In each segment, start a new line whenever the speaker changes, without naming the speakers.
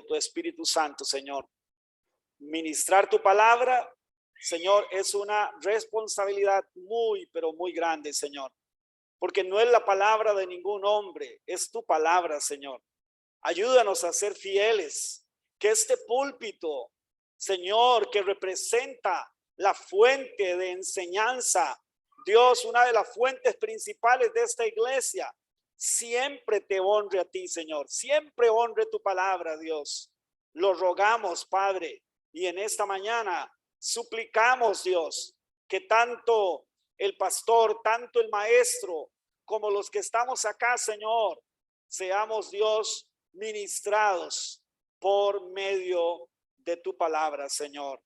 tu Espíritu Santo, Señor. Ministrar tu palabra, Señor, es una responsabilidad muy, pero muy grande, Señor, porque no es la palabra de ningún hombre, es tu palabra, Señor. Ayúdanos a ser fieles, que este púlpito, Señor, que representa la fuente de enseñanza, Dios, una de las fuentes principales de esta iglesia, siempre te honre a ti, Señor, siempre honre tu palabra, Dios. Lo rogamos, Padre, y en esta mañana suplicamos, Dios, que tanto el pastor, tanto el maestro, como los que estamos acá, Señor, seamos, Dios, ministrados por medio de tu palabra, Señor.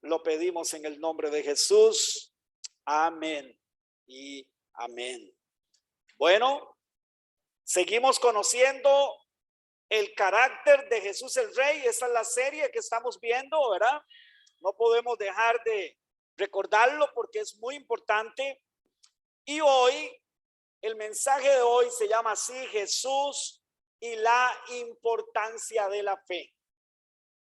Lo pedimos en el nombre de Jesús. Amén y amén. Bueno, seguimos conociendo el carácter de Jesús el Rey. Esa es la serie que estamos viendo, ¿verdad? No podemos dejar de recordarlo porque es muy importante. Y hoy, el mensaje de hoy se llama así: Jesús y la importancia de la fe.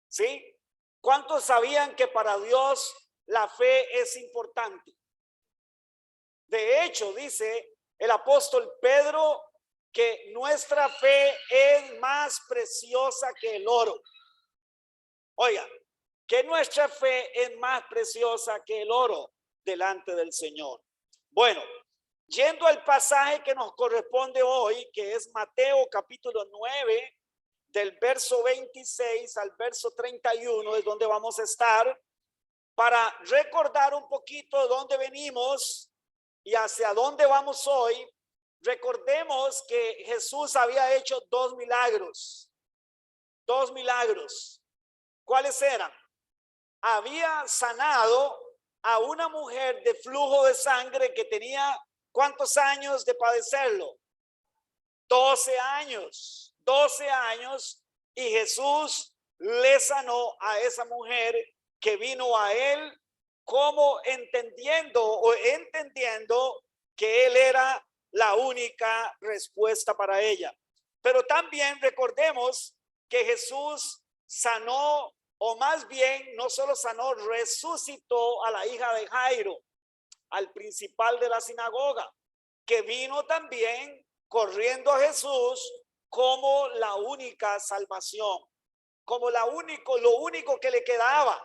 ¿Sí? ¿Cuántos sabían que para Dios la fe es importante? De hecho, dice el apóstol Pedro que nuestra fe es más preciosa que el oro. Oiga, que nuestra fe es más preciosa que el oro delante del Señor. Bueno, yendo al pasaje que nos corresponde hoy, que es Mateo capítulo 9, del verso 26 al verso 31, es donde vamos a estar, para recordar un poquito de dónde venimos y hacia dónde vamos hoy. Recordemos que Jesús había hecho dos milagros. Dos milagros. ¿Cuáles eran? Había sanado a una mujer de flujo de sangre que tenía ¿cuántos años de padecerlo? 12 años. 12 años, y Jesús le sanó a esa mujer que vino a él como entendiendo que él era la única respuesta para ella. Pero también recordemos que Jesús sanó, o más bien no solo sanó, resucitó a la hija de Jairo, al principal de la sinagoga, que vino también corriendo a Jesús como la única salvación, como lo único que le quedaba,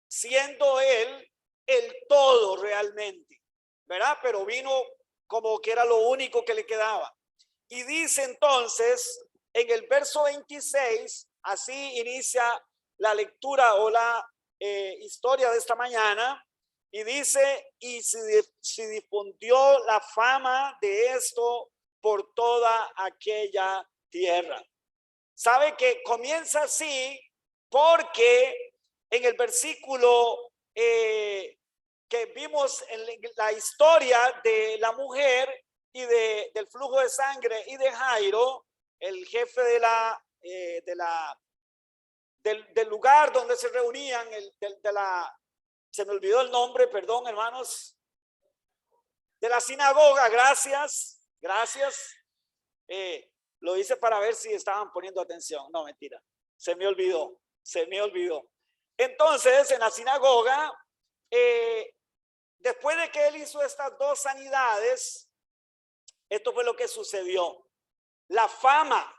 siendo él el todo realmente, ¿verdad? Pero vino como que era lo único que le quedaba. Y dice entonces en el verso 26, así inicia la lectura o la historia de esta mañana, y dice: y se difundió la fama de esto por toda aquella tierra. Sabe que comienza así porque en el versículo que vimos en la historia de la mujer y del flujo de sangre y de Jairo, el jefe del lugar donde se reunían, se me olvidó el nombre, perdón, hermanos, de la sinagoga. Gracias. Lo hice para ver si estaban poniendo atención. No, mentira. Se me olvidó. Entonces, en la sinagoga, después de que él hizo estas dos sanidades, esto fue lo que sucedió. La fama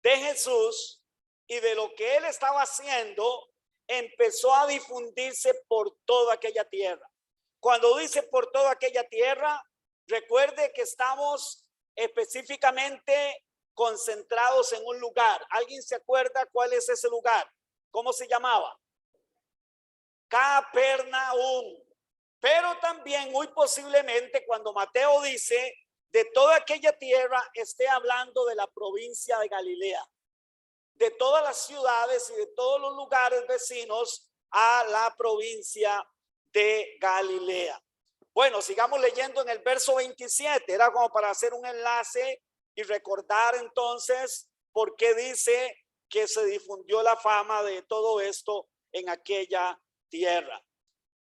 de Jesús y de lo que él estaba haciendo empezó a difundirse por toda aquella tierra. Cuando dice por toda aquella tierra, recuerde que estamos específicamente concentrados en un lugar. ¿Alguien se acuerda cuál es ese lugar? ¿Cómo se llamaba? Capernaum. Pero también muy posiblemente cuando Mateo dice de toda aquella tierra, esté hablando de la provincia de Galilea, de todas las ciudades y de todos los lugares vecinos a la provincia de Galilea. Bueno, sigamos leyendo en el verso 27. Era como para hacer un enlace y recordar entonces por qué dice que se difundió la fama de todo esto en aquella tierra.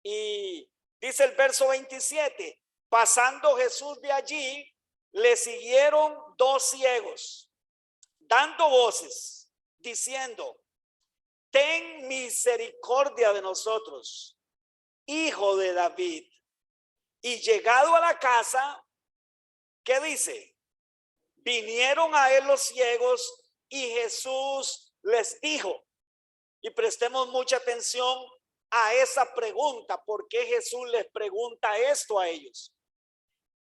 Y dice el verso 27: pasando Jesús de allí, le siguieron dos ciegos, dando voces, diciendo: ten misericordia de nosotros, hijo de David. Y llegado a la casa, ¿qué dice? Vinieron a él los ciegos y Jesús les dijo, y prestemos mucha atención a esa pregunta, ¿por qué Jesús les pregunta esto a ellos?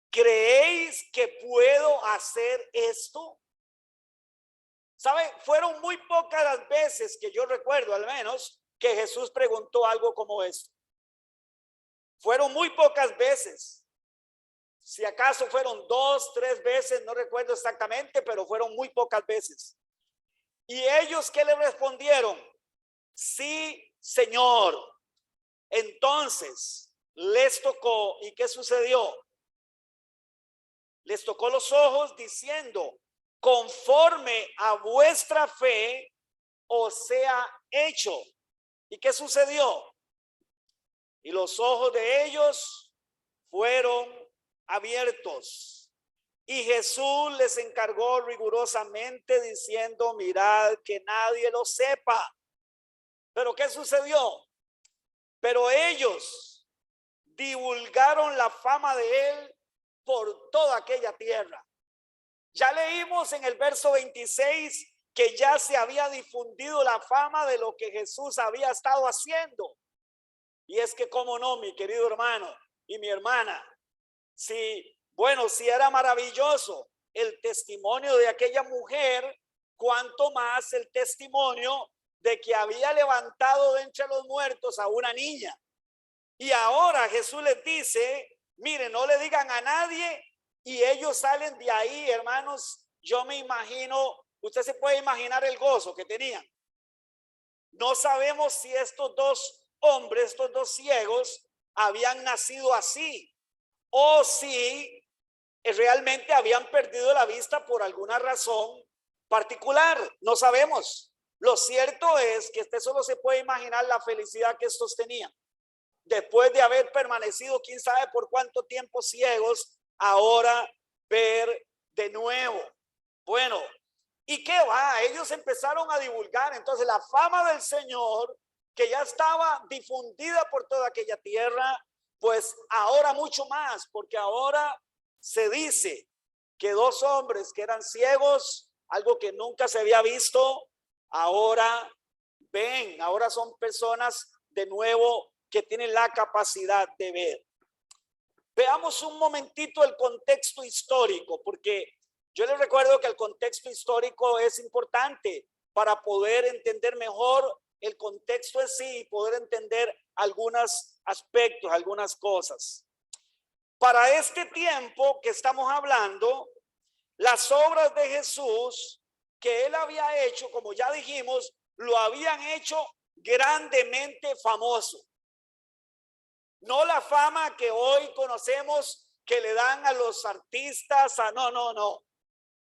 ¿Creéis que puedo hacer esto? ¿Sabe? Fueron muy pocas las veces que yo recuerdo, al menos, que Jesús preguntó algo como esto. Fueron muy pocas veces. Si acaso fueron 2, 3 veces, no recuerdo exactamente, pero fueron muy pocas veces. ¿Y ellos qué le respondieron? Sí, Señor. Entonces, les tocó, ¿y qué sucedió? Les tocó los ojos diciendo, conforme a vuestra fe os sea hecho. ¿Y qué sucedió? Y los ojos de ellos fueron abiertos. Y Jesús les encargó rigurosamente diciendo, mirad que nadie lo sepa. ¿Pero qué sucedió? Pero ellos divulgaron la fama de él por toda aquella tierra. Ya leímos en el verso 26 que ya se había difundido la fama de lo que Jesús había estado haciendo. Y es que, cómo no, mi querido hermano y mi hermana, si era maravilloso el testimonio de aquella mujer, cuanto más el testimonio de que había levantado de entre los muertos a una niña. Y ahora Jesús les dice, miren, no le digan a nadie, y ellos salen de ahí, hermanos. Yo me imagino, usted se puede imaginar el gozo que tenían. No sabemos si estos dos hombres, estos dos ciegos, habían nacido así, o si realmente habían perdido la vista por alguna razón particular. No sabemos. Lo cierto es que usted solo se puede imaginar la felicidad que estos tenían. Después de haber permanecido quién sabe por cuánto tiempo ciegos, ahora ver de nuevo. Bueno, ¿y qué va? Ellos empezaron a divulgar. Entonces la fama del Señor, que ya estaba difundida por toda aquella tierra, pues ahora mucho más, porque ahora se dice que dos hombres que eran ciegos, algo que nunca se había visto, ahora ven, ahora son personas de nuevo que tienen la capacidad de ver. Veamos un momentito el contexto histórico, porque yo les recuerdo que el contexto histórico es importante para poder entender mejor el contexto en sí y poder entender algunos aspectos, algunas cosas. Para este tiempo que estamos hablando, las obras de Jesús que él había hecho, como ya dijimos, lo habían hecho grandemente famoso. No la fama que hoy conocemos que le dan a los artistas, no.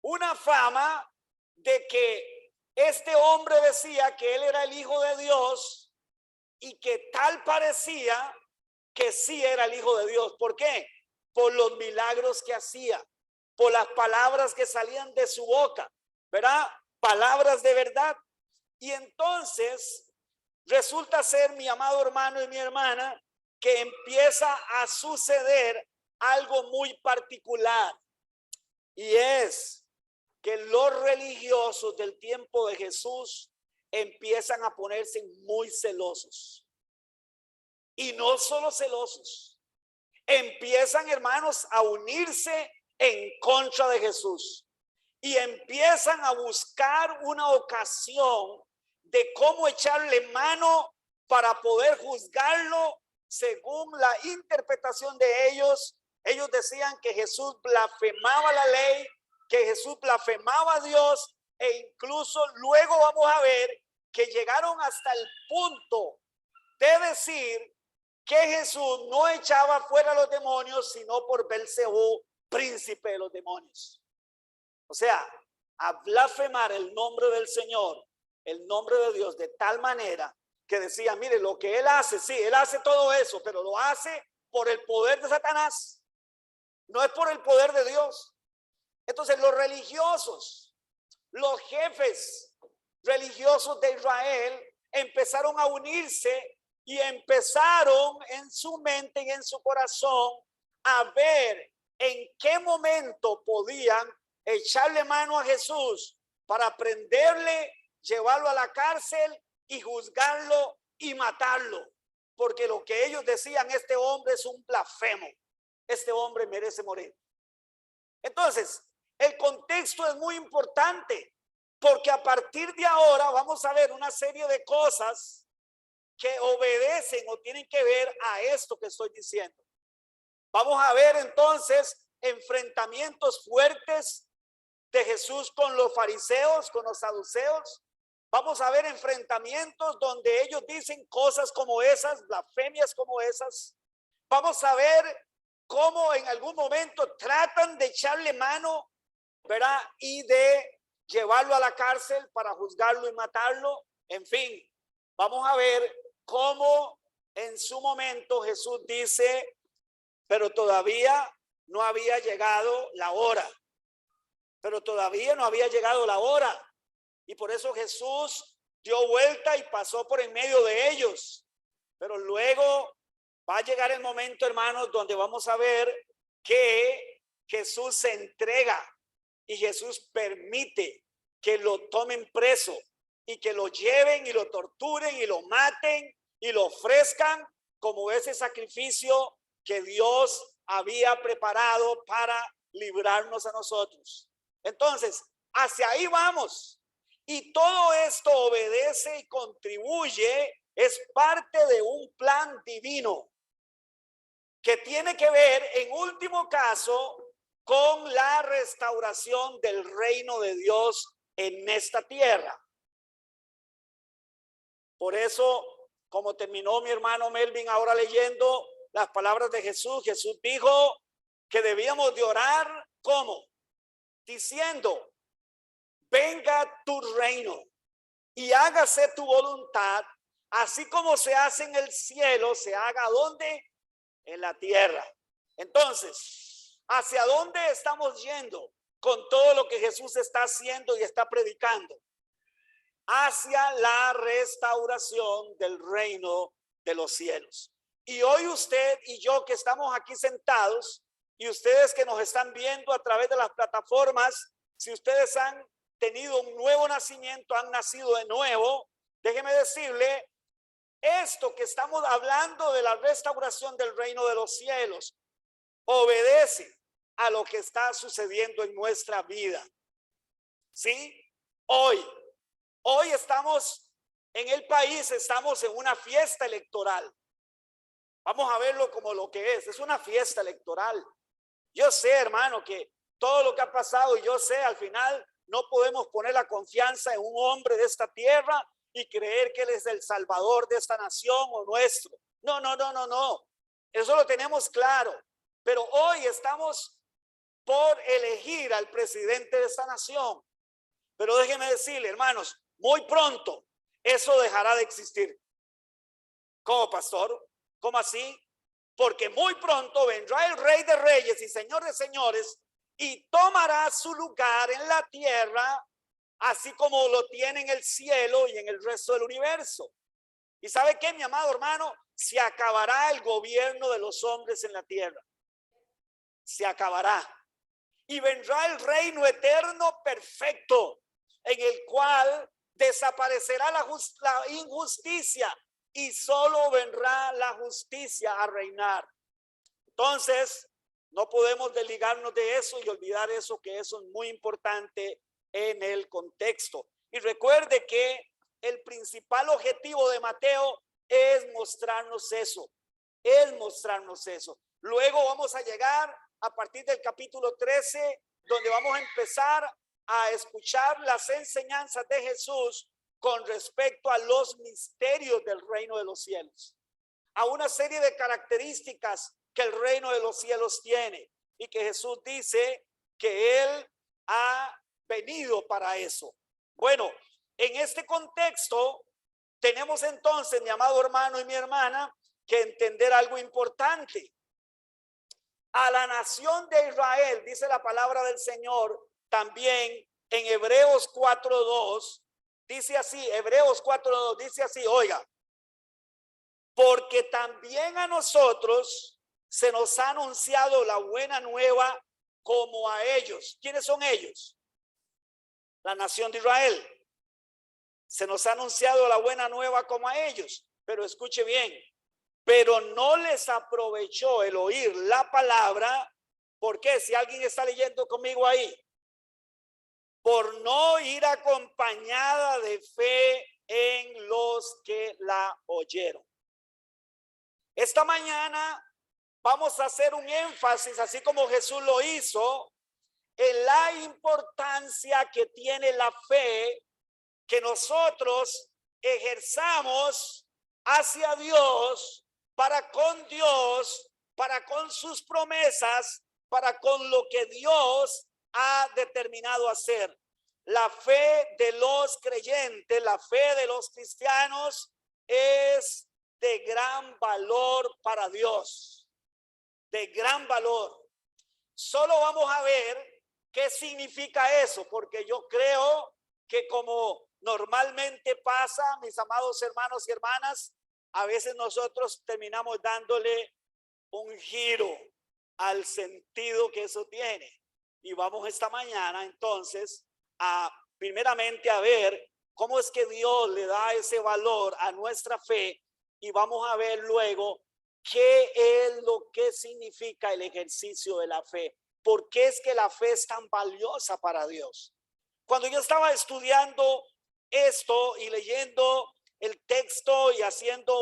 Una fama de que este hombre decía que él era el Hijo de Dios y que tal parecía que sí era el Hijo de Dios. ¿Por qué? Por los milagros que hacía, por las palabras que salían de su boca, ¿verdad? Palabras de verdad. Y entonces resulta ser, mi amado hermano y mi hermana, que empieza a suceder algo muy particular, y es que los religiosos del tiempo de Jesús empiezan a ponerse muy celosos. Y no solo celosos, empiezan, hermanos, a unirse en contra de Jesús y empiezan a buscar una ocasión de cómo echarle mano para poder juzgarlo. Según la interpretación de ellos, ellos decían que Jesús blasfemaba la ley, que Jesús blasfemaba a Dios, e incluso luego vamos a ver que llegaron hasta el punto de decir que Jesús no echaba fuera a los demonios, sino por Belcebú, príncipe de los demonios. O sea, a blasfemar el nombre del Señor, el nombre de Dios, de tal manera que decía, mire, lo que él hace, sí, él hace todo eso, pero lo hace por el poder de Satanás, no es por el poder de Dios. Entonces los religiosos, los jefes religiosos de Israel empezaron a unirse y empezaron en su mente y en su corazón a ver en qué momento podían echarle mano a Jesús para prenderle, llevarlo a la cárcel y juzgarlo y matarlo. Porque lo que ellos decían, este hombre es un blasfemo, este hombre merece morir. Entonces, el contexto es muy importante, porque a partir de ahora vamos a ver una serie de cosas que obedecen o tienen que ver a esto que estoy diciendo. Vamos a ver entonces enfrentamientos fuertes de Jesús con los fariseos, con los saduceos. Vamos a ver enfrentamientos donde ellos dicen cosas como esas, blasfemias como esas. Vamos a ver cómo en algún momento tratan de echarle mano, ¿verdad? Y de llevarlo a la cárcel para juzgarlo y matarlo. En fin, vamos a ver cómo en su momento Jesús dice, pero todavía no había llegado la hora. Pero todavía no había llegado la hora. Y por eso Jesús dio vuelta y pasó por en medio de ellos. Pero luego va a llegar el momento, hermanos, donde vamos a ver que Jesús se entrega y Jesús permite que lo tomen preso y que lo lleven y lo torturen y lo maten y lo ofrezcan como ese sacrificio que Dios había preparado para librarnos a nosotros. Entonces, hacia ahí vamos. Y todo esto obedece y contribuye, es parte de un plan divino que tiene que ver, en último caso, con la restauración del reino de Dios en esta tierra. Por eso, como terminó mi hermano Melvin ahora leyendo las palabras de Jesús, Jesús dijo que debíamos de orar, ¿cómo? Diciendo, venga tu reino y hágase tu voluntad, así como se hace en el cielo, se haga ¿dónde? En la tierra. Entonces, ¿hacia dónde estamos yendo con todo lo que Jesús está haciendo y está predicando? Hacia la restauración del reino de los cielos. Y hoy usted y yo que estamos aquí sentados, y ustedes que nos están viendo a través de las plataformas, si ustedes han tenido un nuevo nacimiento, han nacido de nuevo, déjeme decirle, esto que estamos hablando de la restauración del reino de los cielos obedece a lo que está sucediendo en nuestra vida. ¿Sí? Hoy estamos en el país, estamos en una fiesta electoral. Vamos a verlo como lo que es una fiesta electoral. Yo sé, hermano, que todo lo que ha pasado, y yo sé, al final no podemos poner la confianza en un hombre de esta tierra y creer que él es el salvador de esta nación o nuestro. No. Eso lo tenemos claro. Pero hoy estamos por elegir al presidente de esta nación. Pero déjenme decirle, hermanos, muy pronto eso dejará de existir. ¿Cómo, pastor? ¿Cómo así? Porque muy pronto vendrá el Rey de Reyes y Señor de Señores y tomará su lugar en la tierra, así como lo tiene en el cielo y en el resto del universo. ¿Y sabe qué, mi amado hermano? Se acabará el gobierno de los hombres en la tierra. Se acabará. Y vendrá el reino eterno perfecto, en el cual desaparecerá la injusticia y solo vendrá la justicia a reinar. Entonces, no podemos desligarnos de eso y olvidar eso, que eso es muy importante en el contexto. Y recuerde que el principal objetivo de Mateo es mostrarnos eso, Luego vamos a llegar a partir del capítulo 13, donde vamos a empezar a escuchar las enseñanzas de Jesús con respecto a los misterios del reino de los cielos, a una serie de características que el reino de los cielos tiene y que Jesús dice que él ha venido para eso. Bueno, en este contexto tenemos entonces, mi amado hermano y mi hermana, que entender algo importante. A la nación de Israel, dice la palabra del Señor también en Hebreos 4:2, Dice así, Hebreos 4:2 dice así, oiga, porque también a nosotros se nos ha anunciado la buena nueva como a ellos. ¿Quiénes son ellos? La nación de Israel. Se nos ha anunciado la buena nueva como a ellos. Pero escuche bien, pero no les aprovechó el oír la palabra. ¿Por qué? Si alguien está leyendo conmigo ahí. Por no ir acompañada de fe en los que la oyeron. Esta mañana vamos a hacer un énfasis, así como Jesús lo hizo, en la importancia que tiene la fe que nosotros ejerzamos hacia Dios, para con sus promesas, para con lo que Dios ha determinado hacer. La fe de los creyentes, la fe de los cristianos es de gran valor para Dios, de gran valor. Solo vamos a ver qué significa eso, porque yo creo que como normalmente pasa, mis amados hermanos y hermanas, a veces nosotros terminamos dándole un giro al sentido que eso tiene. Y vamos esta mañana entonces primeramente a ver cómo es que Dios le da ese valor a nuestra fe, y vamos a ver luego qué es lo que significa el ejercicio de la fe. ¿Por qué es que la fe es tan valiosa para Dios? Cuando yo estaba estudiando esto y leyendo el texto y haciendo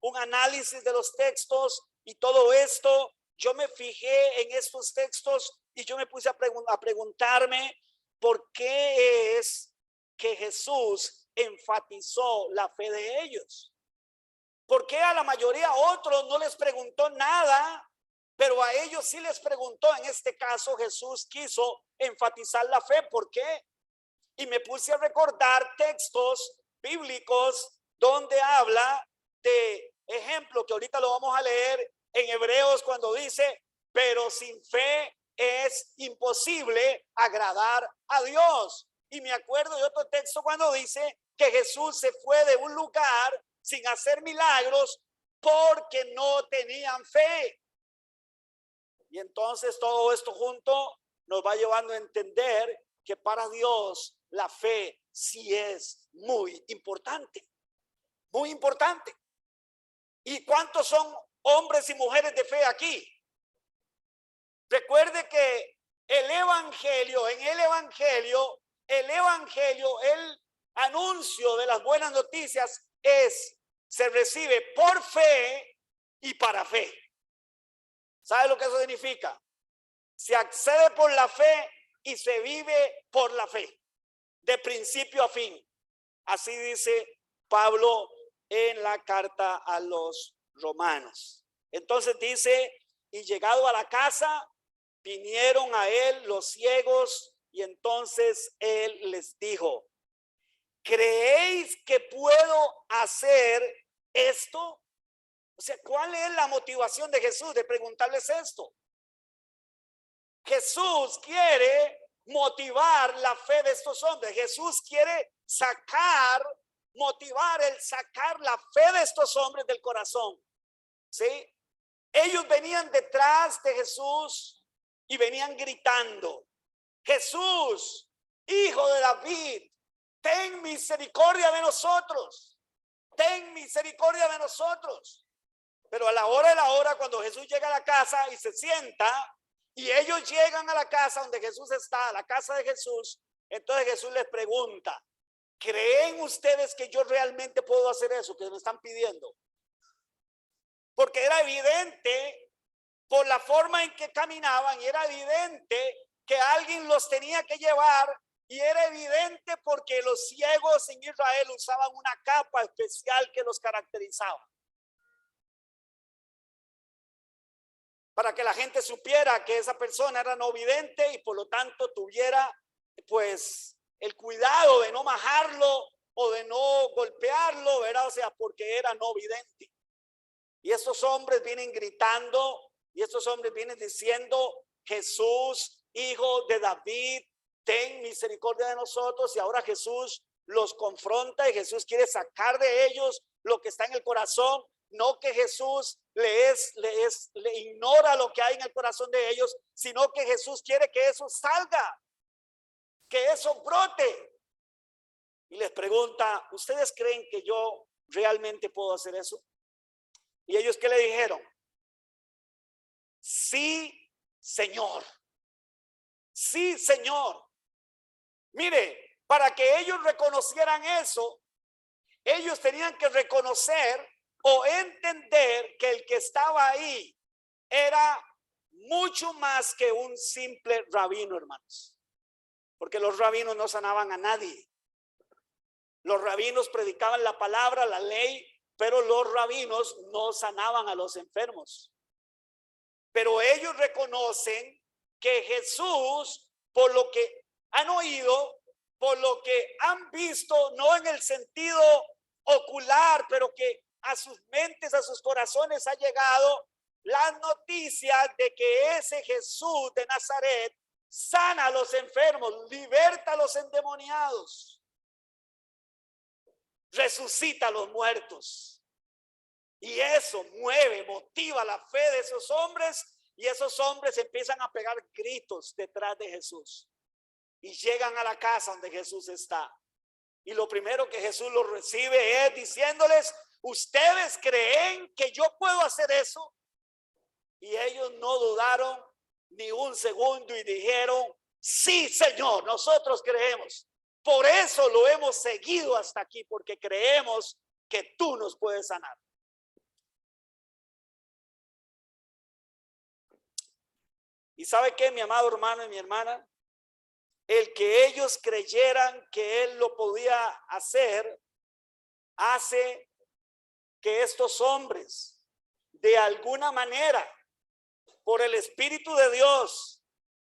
un análisis de los textos y todo esto, yo me fijé en estos textos y yo me puse a preguntarme por qué es que Jesús enfatizó la fe de ellos. ¿Por qué a la mayoría otros no les preguntó nada, pero a ellos sí les preguntó? En este caso Jesús quiso enfatizar la fe. ¿Por qué? Y me puse a recordar textos bíblicos donde habla de ejemplo, que ahorita lo vamos a leer en Hebreos, cuando dice, pero sin fe es imposible agradar a Dios. Y me acuerdo de otro texto cuando dice que Jesús se fue de un lugar sin hacer milagros porque no tenían fe. Y entonces todo esto junto nos va llevando a entender que para Dios la fe sí es muy importante, muy importante. ¿Y cuántos son hombres y mujeres de fe aquí? Recuerde que el evangelio, el anuncio de las buenas noticias se recibe por fe y para fe. ¿Sabe lo que eso significa? Se accede por la fe y se vive por la fe, de principio a fin. Así dice Pablo en la carta a los romanos. Entonces dice, y llegado a la casa, vinieron a él los ciegos, y entonces él les dijo, ¿creéis que puedo hacer esto? O sea, ¿cuál es la motivación de Jesús de preguntarles esto? Jesús quiere motivar la fe de estos hombres. Jesús quiere motivar la fe de estos hombres del corazón. ¿Sí? Ellos venían detrás de Jesús y venían gritando, Jesús, hijo de David, ten misericordia de nosotros, ten misericordia de nosotros. Pero a la hora de la hora, cuando Jesús llega a la casa y se sienta, y ellos llegan a la casa donde Jesús está, a la casa de Jesús, entonces Jesús les pregunta, ¿creen ustedes que yo realmente puedo hacer eso que me están pidiendo? Porque era evidente por la forma en que caminaban, y era evidente que alguien los tenía que llevar, y era evidente porque los ciegos en Israel usaban una capa especial que los caracterizaba, para que la gente supiera que esa persona era no vidente y por lo tanto tuviera pues el cuidado de no majarlo o de no golpearlo, ¿verdad? O sea, porque era no vidente. Y estos hombres vienen gritando, y estos hombres vienen diciendo, Jesús, hijo de David, ten misericordia de nosotros. Y ahora Jesús los confronta y Jesús quiere sacar de ellos lo que está en el corazón. No que Jesús le ignora lo que hay en el corazón de ellos, sino que Jesús quiere que eso salga, que eso brote. Y les pregunta, ¿ustedes creen que yo realmente puedo hacer eso? Y ellos, ¿qué le dijeron? Sí, Señor. Sí, Señor. Mire, para que ellos reconocieran eso, ellos tenían que reconocer o entender que el que estaba ahí era mucho más que un simple rabino, hermanos. Porque los rabinos no sanaban a nadie. Los rabinos predicaban la palabra, la ley, pero los rabinos no sanaban a los enfermos. Pero ellos reconocen que Jesús, por lo que han oído, por lo que han visto, no en el sentido ocular, pero que a sus mentes, a sus corazones ha llegado las noticias de que ese Jesús de Nazaret sana a los enfermos, liberta a los endemoniados, resucita a los muertos. Y eso mueve, motiva la fe de esos hombres, y esos hombres empiezan a pegar gritos detrás de Jesús y llegan a la casa donde Jesús está. Y lo primero que Jesús los recibe es diciéndoles: ¿ustedes creen que yo puedo hacer eso? Y ellos no dudaron ni un segundo y dijeron: sí, Señor, nosotros creemos. Por eso lo hemos seguido hasta aquí, porque creemos que tú nos puedes sanar. ¿Y sabe qué, mi amado hermano y mi hermana? El que ellos creyeran que él lo podía hacer hace que estos hombres, de alguna manera, por el Espíritu de Dios,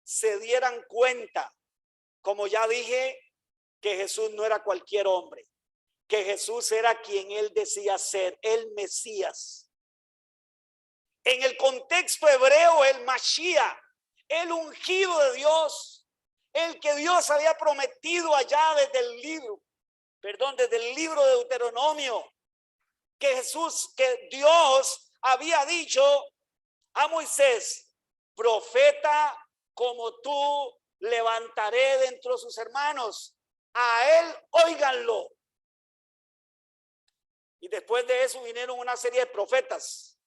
se dieran cuenta, como ya dije, que Jesús no era cualquier hombre, que Jesús era quien él decía ser, el Mesías. En el contexto hebreo, el Mashiach, el ungido de Dios, el que Dios había prometido allá desde el libro de Deuteronomio, que Dios había dicho a Moisés: profeta como tú levantaré de entre sus hermanos, a él óiganlo. Y después de eso vinieron una serie de profetas,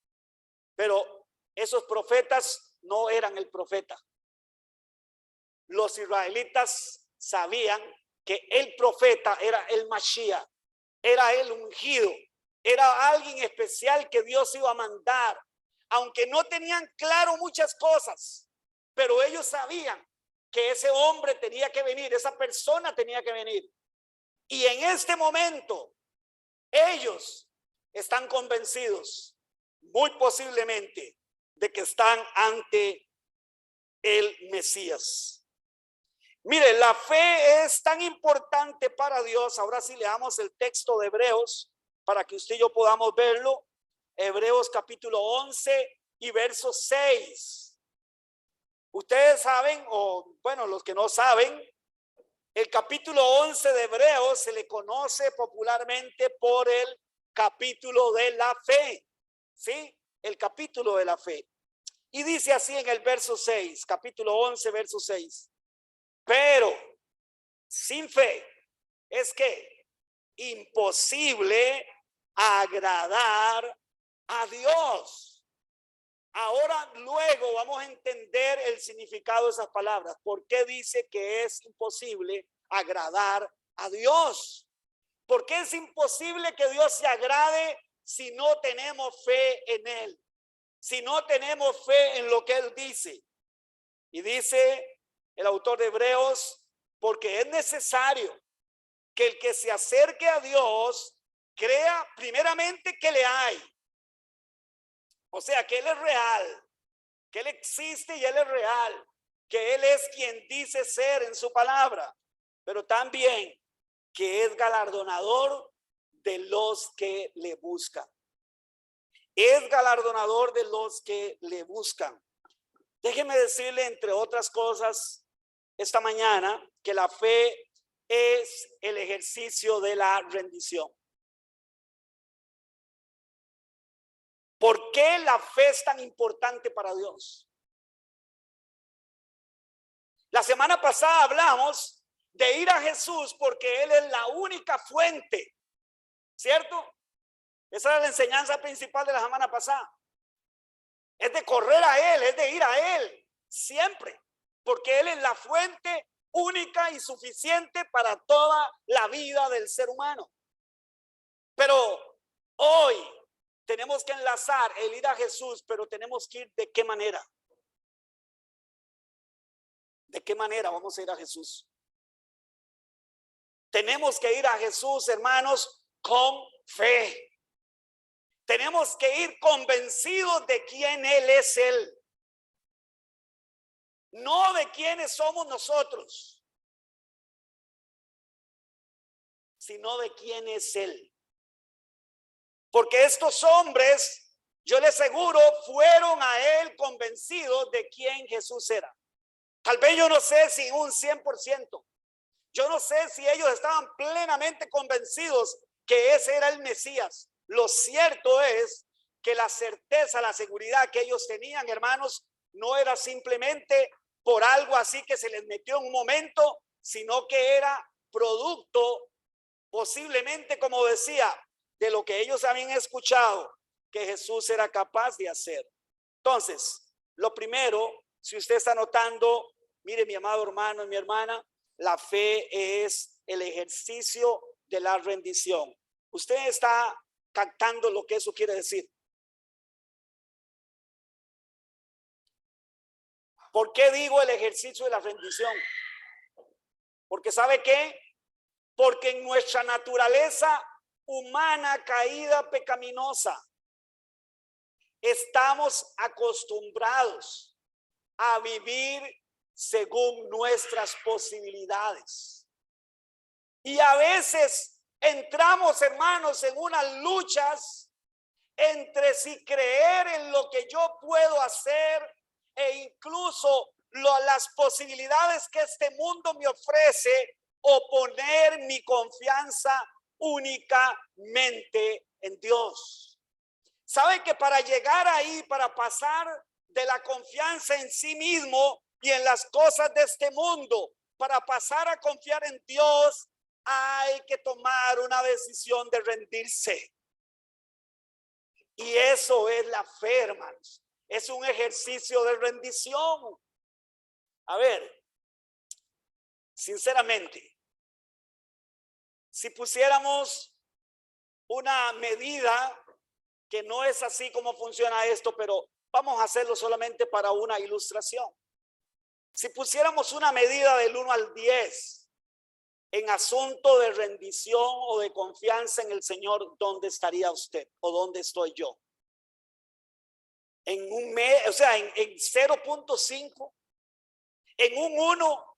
pero esos profetas no eran el profeta. Los israelitas sabían que el profeta era el Mashiach, era el ungido, era alguien especial que Dios iba a mandar, aunque no tenían claro muchas cosas, pero ellos sabían que ese hombre tenía que venir, esa persona tenía que venir. Y en este momento ellos están convencidos, muy posiblemente, de que están ante el Mesías. Mire, la fe es tan importante para Dios. Ahora sí leamos el texto de Hebreos para que usted y yo podamos verlo. Hebreos capítulo 11 y verso 6. Ustedes saben, o bueno, los que no saben, el capítulo 11 de Hebreos se le conoce popularmente por el capítulo de la fe. ¿Sí? El capítulo de la fe. Y dice así en el verso 6, capítulo 11, verso 6. Pero sin fe es que imposible agradar a Dios. Ahora luego vamos a entender el significado de esas palabras. ¿Por qué dice que es imposible agradar a Dios? ¿Por qué es imposible que Dios se agrade si no tenemos fe en Él? Si no tenemos fe en lo que Él dice. Y dice el autor de Hebreos: porque es necesario que el que se acerque a Dios crea primeramente que le hay. O sea, que Él es real, que Él existe y Él es real, que Él es quien dice ser en su palabra, pero también que es galardonador de los que le buscan. Es galardonador de los que le buscan. Déjeme decirle, entre otras cosas, esta mañana, que la fe es el ejercicio de la rendición. ¿Por qué la fe es tan importante para Dios? La semana pasada hablamos de ir a Jesús porque Él es la única fuente, ¿cierto? Esa era la enseñanza principal de la semana pasada. Es de correr a Él, es de ir a Él, siempre, porque Él es la fuente única y suficiente para toda la vida del ser humano. Pero hoy tenemos que enlazar el ir a Jesús, pero tenemos que ir ¿de qué manera? ¿De qué manera vamos a ir a Jesús? Tenemos que ir a Jesús, hermanos, con fe. Tenemos que ir convencidos de quién Él es Él. No de quiénes somos nosotros, sino de quién es Él. Porque estos hombres, yo les aseguro, fueron a Él convencidos de quién Jesús era. Tal vez yo no sé si un 100%. Yo no sé si ellos estaban plenamente convencidos que ese era el Mesías. Lo cierto es que la certeza, la seguridad que ellos tenían, hermanos, no era simplemente por algo así que se les metió en un momento, sino que era producto, posiblemente, como decía, de lo que ellos habían escuchado que Jesús era capaz de hacer. Entonces, lo primero, si usted está notando, mire, mi amado hermano y mi hermana, la fe es el ejercicio de la rendición. Usted está captando lo que eso quiere decir. ¿Por qué digo el ejercicio de la rendición? Porque ¿sabe qué? Porque en nuestra naturaleza humana caída pecaminosa estamos acostumbrados a vivir según nuestras posibilidades. Y a veces entramos, hermanos, en unas luchas entre si creer en lo que yo puedo hacer e incluso las posibilidades que este mundo me ofrece, o poner mi confianza únicamente en Dios. ¿Sabe que para llegar ahí, para pasar de la confianza en sí mismo y en las cosas de este mundo, para pasar a confiar en Dios, hay que tomar una decisión de rendirse? Y eso es la fe, hermanos. Es un ejercicio de rendición. A ver, sinceramente, si pusiéramos una medida, que no es así como funciona esto, pero vamos a hacerlo solamente para una ilustración. Si pusiéramos una medida del 1 al 10 en asunto de rendición o de confianza en el Señor, ¿dónde estaría usted o dónde estoy yo? En un mes, o sea, en 0.5, en un 1,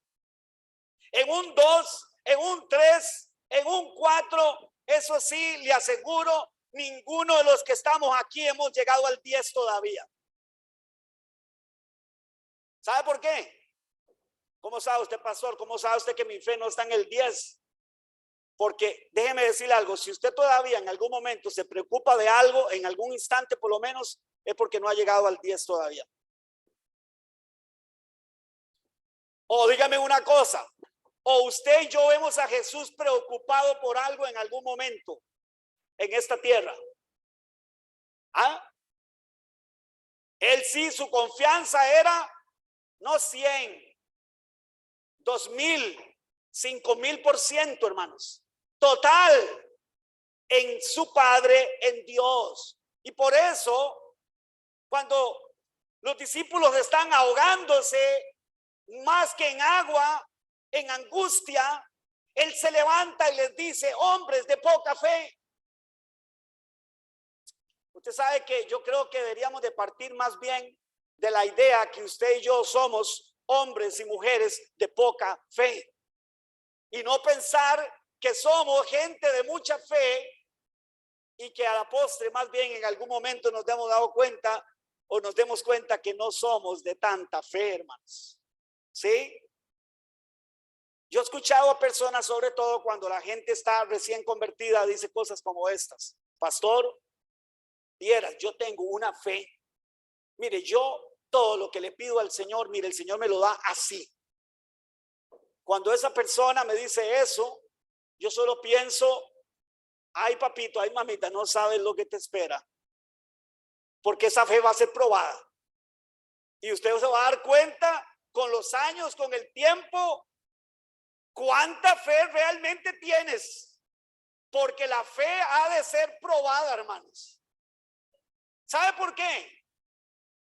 en un 2, en un 3, en un 4. Eso sí, le aseguro, ninguno de los que estamos aquí hemos llegado al 10 todavía. ¿Sabe por qué? ¿Cómo sabe usted, pastor? ¿Cómo sabe usted que mi fe no está en el 10? Porque déjeme decirle algo, si usted todavía en algún momento se preocupa de algo, en algún instante por lo menos, es porque no ha llegado al 10 todavía. O dígame una cosa, o usted y yo vemos a Jesús preocupado por algo en algún momento en esta tierra. ¿Ah? Él sí, su confianza era no 100, 2000, 5000%, hermanos. Total en su Padre, en Dios. Y por eso, cuando los discípulos están ahogándose más que en agua, en angustia, Él se levanta y les dice: hombres de poca fe. Usted sabe que yo creo que deberíamos de partir más bien de la idea que usted y yo somos hombres y mujeres de poca fe, y no pensar que somos gente de mucha fe y que a la postre más bien en algún momento nos hemos dado cuenta o nos demos cuenta que no somos de tanta fe, hermanos. ¿Sí? Yo he escuchado a personas, sobre todo cuando la gente está recién convertida, dice cosas como estas: pastor, vieras, yo tengo una fe. Mire, yo todo lo que le pido al Señor, mire, el Señor me lo da así. Cuando esa persona me dice eso, yo solo pienso: ay papito, ay mamita, no sabes lo que te espera, porque esa fe va a ser probada. Y usted se va a dar cuenta con los años, con el tiempo, cuánta fe realmente tienes, porque la fe ha de ser probada, hermanos. ¿Sabe por qué?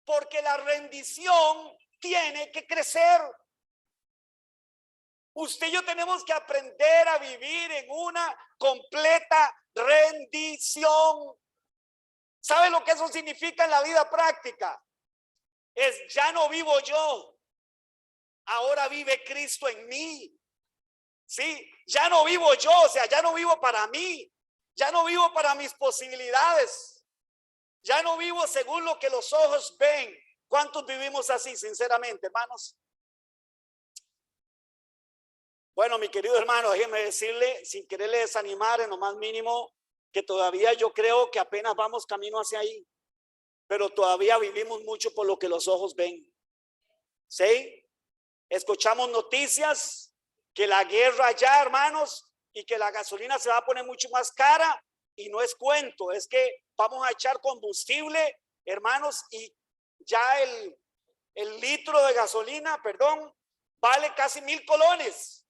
Porque la rendición tiene que crecer. Usted y yo tenemos que aprender a vivir en una completa rendición. ¿Sabe lo que eso significa en la vida práctica? Es: ya no vivo yo, ahora vive Cristo en mí. Sí, ya no vivo yo, o sea, ya no vivo para mí, ya no vivo para mis posibilidades, ya no vivo según lo que los ojos ven. ¿Cuántos vivimos así, sinceramente, hermanos? Bueno, mi querido hermano, déjeme decirle, sin quererle desanimar en lo más mínimo, que todavía yo creo que apenas vamos camino hacia ahí, pero todavía vivimos mucho por lo que los ojos ven. ¿Sí? Escuchamos noticias que la guerra ya, hermanos, y que la gasolina se va a poner mucho más cara, y no es cuento, es que vamos a echar combustible, hermanos, y ya el litro de gasolina, perdón, vale casi 1,000 colones.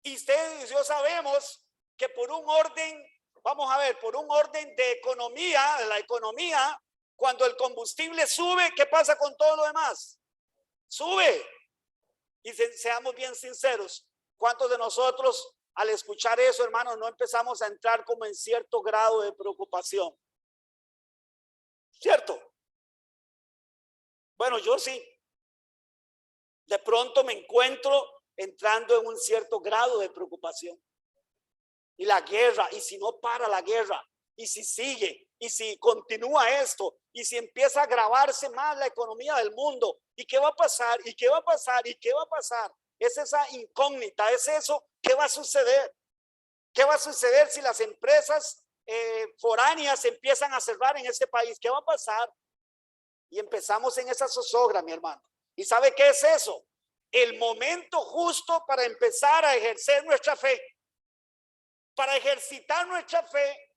Y ustedes y yo sabemos que por un orden, vamos a ver, por un orden de economía, de la economía, cuando el combustible sube, ¿qué pasa con todo lo demás? Sube. Y seamos bien sinceros, ¿cuántos de nosotros al escuchar eso, hermanos, no empezamos a entrar como en cierto grado de preocupación? ¿Cierto? Bueno, yo sí. De pronto me encuentro entrando en un cierto grado de preocupación. Y la guerra, y si no para la guerra, y si sigue, y si continúa esto, y si empieza a agravarse más la economía del mundo, ¿y qué va a pasar? ¿Y qué va a pasar? ¿Y qué va a pasar? Es esa incógnita, es eso. ¿Qué va a suceder? ¿Qué va a suceder si las empresas foráneas empiezan a cerrar en este país? ¿Qué va a pasar? Y empezamos en esa zozobra, mi hermano. ¿Y sabe qué es eso? El momento justo para empezar a ejercer nuestra fe, para ejercitar nuestra fe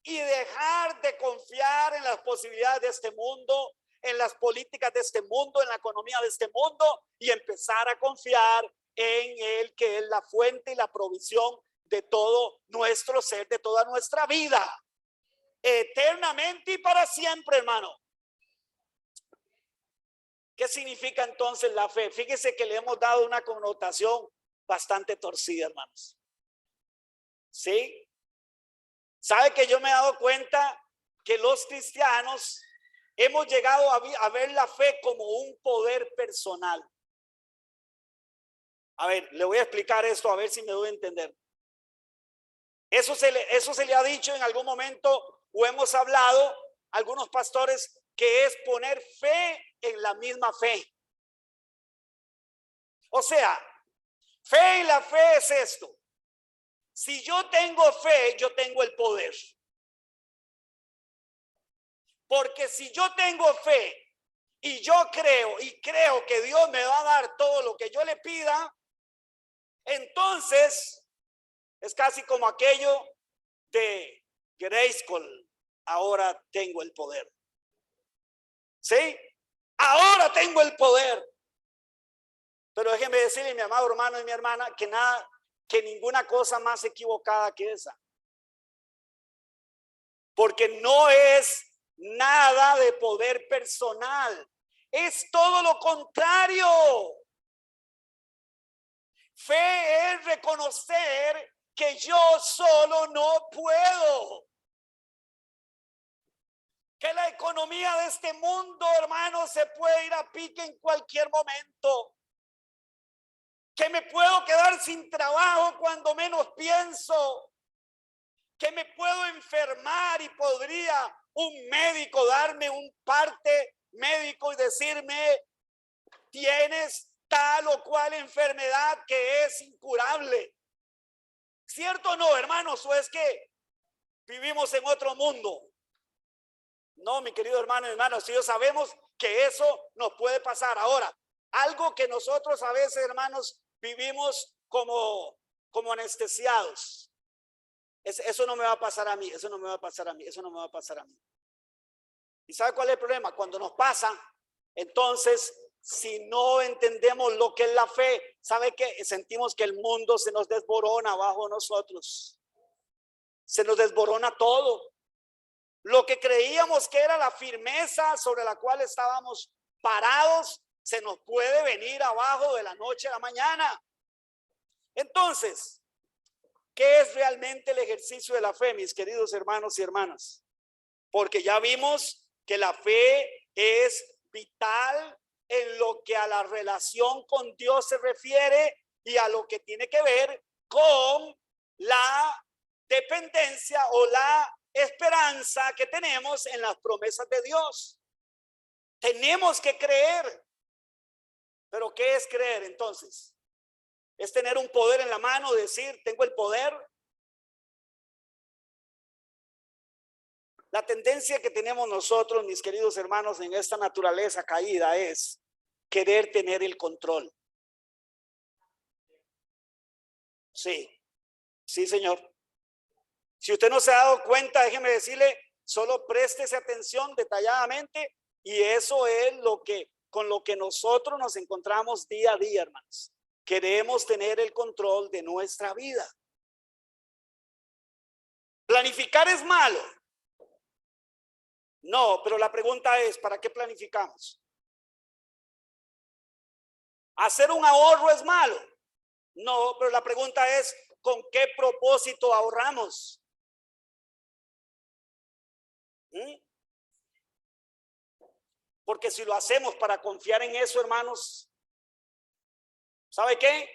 y dejar de confiar en las posibilidades de este mundo, en las políticas de este mundo, en la economía de este mundo, y empezar a confiar en Él, que es la fuente y la provisión de todo nuestro ser, de toda nuestra vida, eternamente y para siempre, hermano. ¿Qué significa entonces la fe? Fíjese que le hemos dado una connotación bastante torcida, hermanos. ¿Sí? ¿Sabe que yo me he dado cuenta que los cristianos hemos llegado a ver la fe como un poder personal? A ver, le voy a explicar esto a ver si me doy a entender. Eso se le ha dicho en algún momento, o hemos hablado algunos pastores, que es poner fe en la misma fe. O sea, fe en la fe es esto: si yo tengo fe, yo tengo el poder. Porque si yo tengo fe y yo creo que Dios me va a dar todo lo que yo le pida, entonces es casi como aquello de Grayskull: ahora tengo el poder. ¿Sí? Ahora tengo el poder. Pero déjenme decirle, mi amado hermano y mi hermana, que ninguna cosa más equivocada que esa. Porque no es nada de poder personal, es todo lo contrario. Fe es reconocer que yo solo no puedo, que la economía de este mundo, hermano, se puede ir a pique en cualquier momento, que me puedo quedar sin trabajo cuando menos pienso, que me puedo enfermar y podría un médico darme un parte médico y decirme: tienes tal o cual enfermedad que es incurable. ¿Cierto o no, hermanos? ¿O es que vivimos en otro mundo? No, mi querido hermano y hermano, si sabemos que eso nos puede pasar. Ahora, algo que nosotros a veces, hermanos, vivimos como anestesiados. Eso no me va a pasar a mí, eso no me va a pasar a mí, eso no me va a pasar a mí. ¿Y sabe cuál es el problema? Cuando nos pasa, entonces, si no entendemos lo que es la fe, ¿sabe qué? Sentimos que el mundo se nos desborona bajo nosotros. Se nos desborona todo. Lo que creíamos que era la firmeza sobre la cual estábamos parados, se nos puede venir abajo de la noche a la mañana. Entonces, ¿qué es realmente el ejercicio de la fe, mis queridos hermanos y hermanas? Porque ya vimos que la fe es vital en lo que a la relación con Dios se refiere y a lo que tiene que ver con la dependencia o la esperanza que tenemos en las promesas de Dios. Tenemos que creer. ¿Pero qué es creer entonces? Es tener un poder en la mano, decir, tengo el poder. La tendencia que tenemos nosotros, mis queridos hermanos, en esta naturaleza caída es querer tener el control. Sí, sí, señor. Si usted no se ha dado cuenta, déjeme decirle, solo préstese atención detalladamente y eso es con lo que nosotros nos encontramos día a día, hermanos. Queremos tener el control de nuestra vida. ¿Planificar es malo? No, pero la pregunta es, ¿para qué planificamos? ¿Hacer un ahorro es malo? No, pero la pregunta es, ¿con qué propósito ahorramos? Porque si lo hacemos para confiar en eso, hermanos, ¿sabe qué?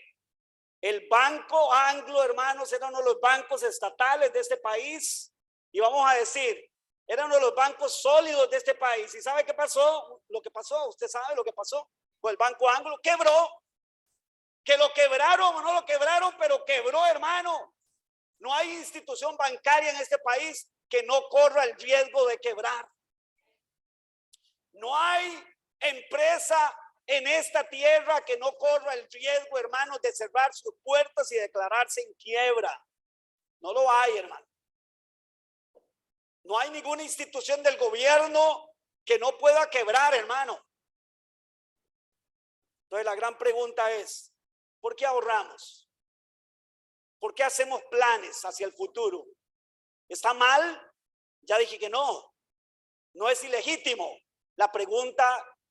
El Banco Anglo, hermanos, era uno de los bancos estatales de este país y vamos a decir, era uno de los bancos sólidos de este país. ¿Y sabe qué pasó? Lo que pasó, usted sabe lo que pasó. Pues el Banco Anglo quebró. Que lo quebraron o no lo quebraron, pero quebró, hermano. No hay institución bancaria en este país que no corra el riesgo de quebrar. No hay empresa en esta tierra que no corra el riesgo, hermanos, de cerrar sus puertas y declararse en quiebra. No lo hay, hermano. No hay ninguna institución del gobierno que no pueda quebrar, hermano. Entonces la gran pregunta es, ¿por qué ahorramos? ¿Por qué hacemos planes hacia el futuro? ¿Está mal? Ya dije que no. No es ilegítimo. La pregunta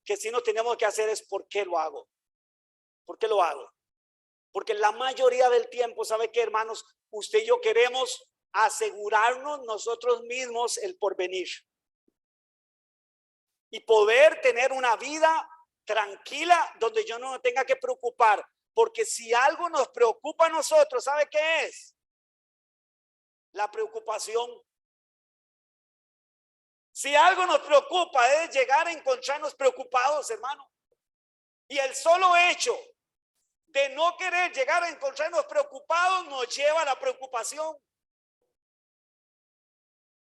que sí nos tenemos que hacer es ¿por qué lo hago? ¿Por qué lo hago? Porque la mayoría del tiempo, ¿sabe qué, hermanos? Usted y yo queremos asegurarnos nosotros mismos el porvenir y poder tener una vida tranquila donde yo no me tenga que preocupar, porque si algo nos preocupa a nosotros, ¿sabe qué es? La preocupación. Si algo nos preocupa es llegar a encontrarnos preocupados, hermano. Y el solo hecho de no querer llegar a encontrarnos preocupados nos lleva a la preocupación.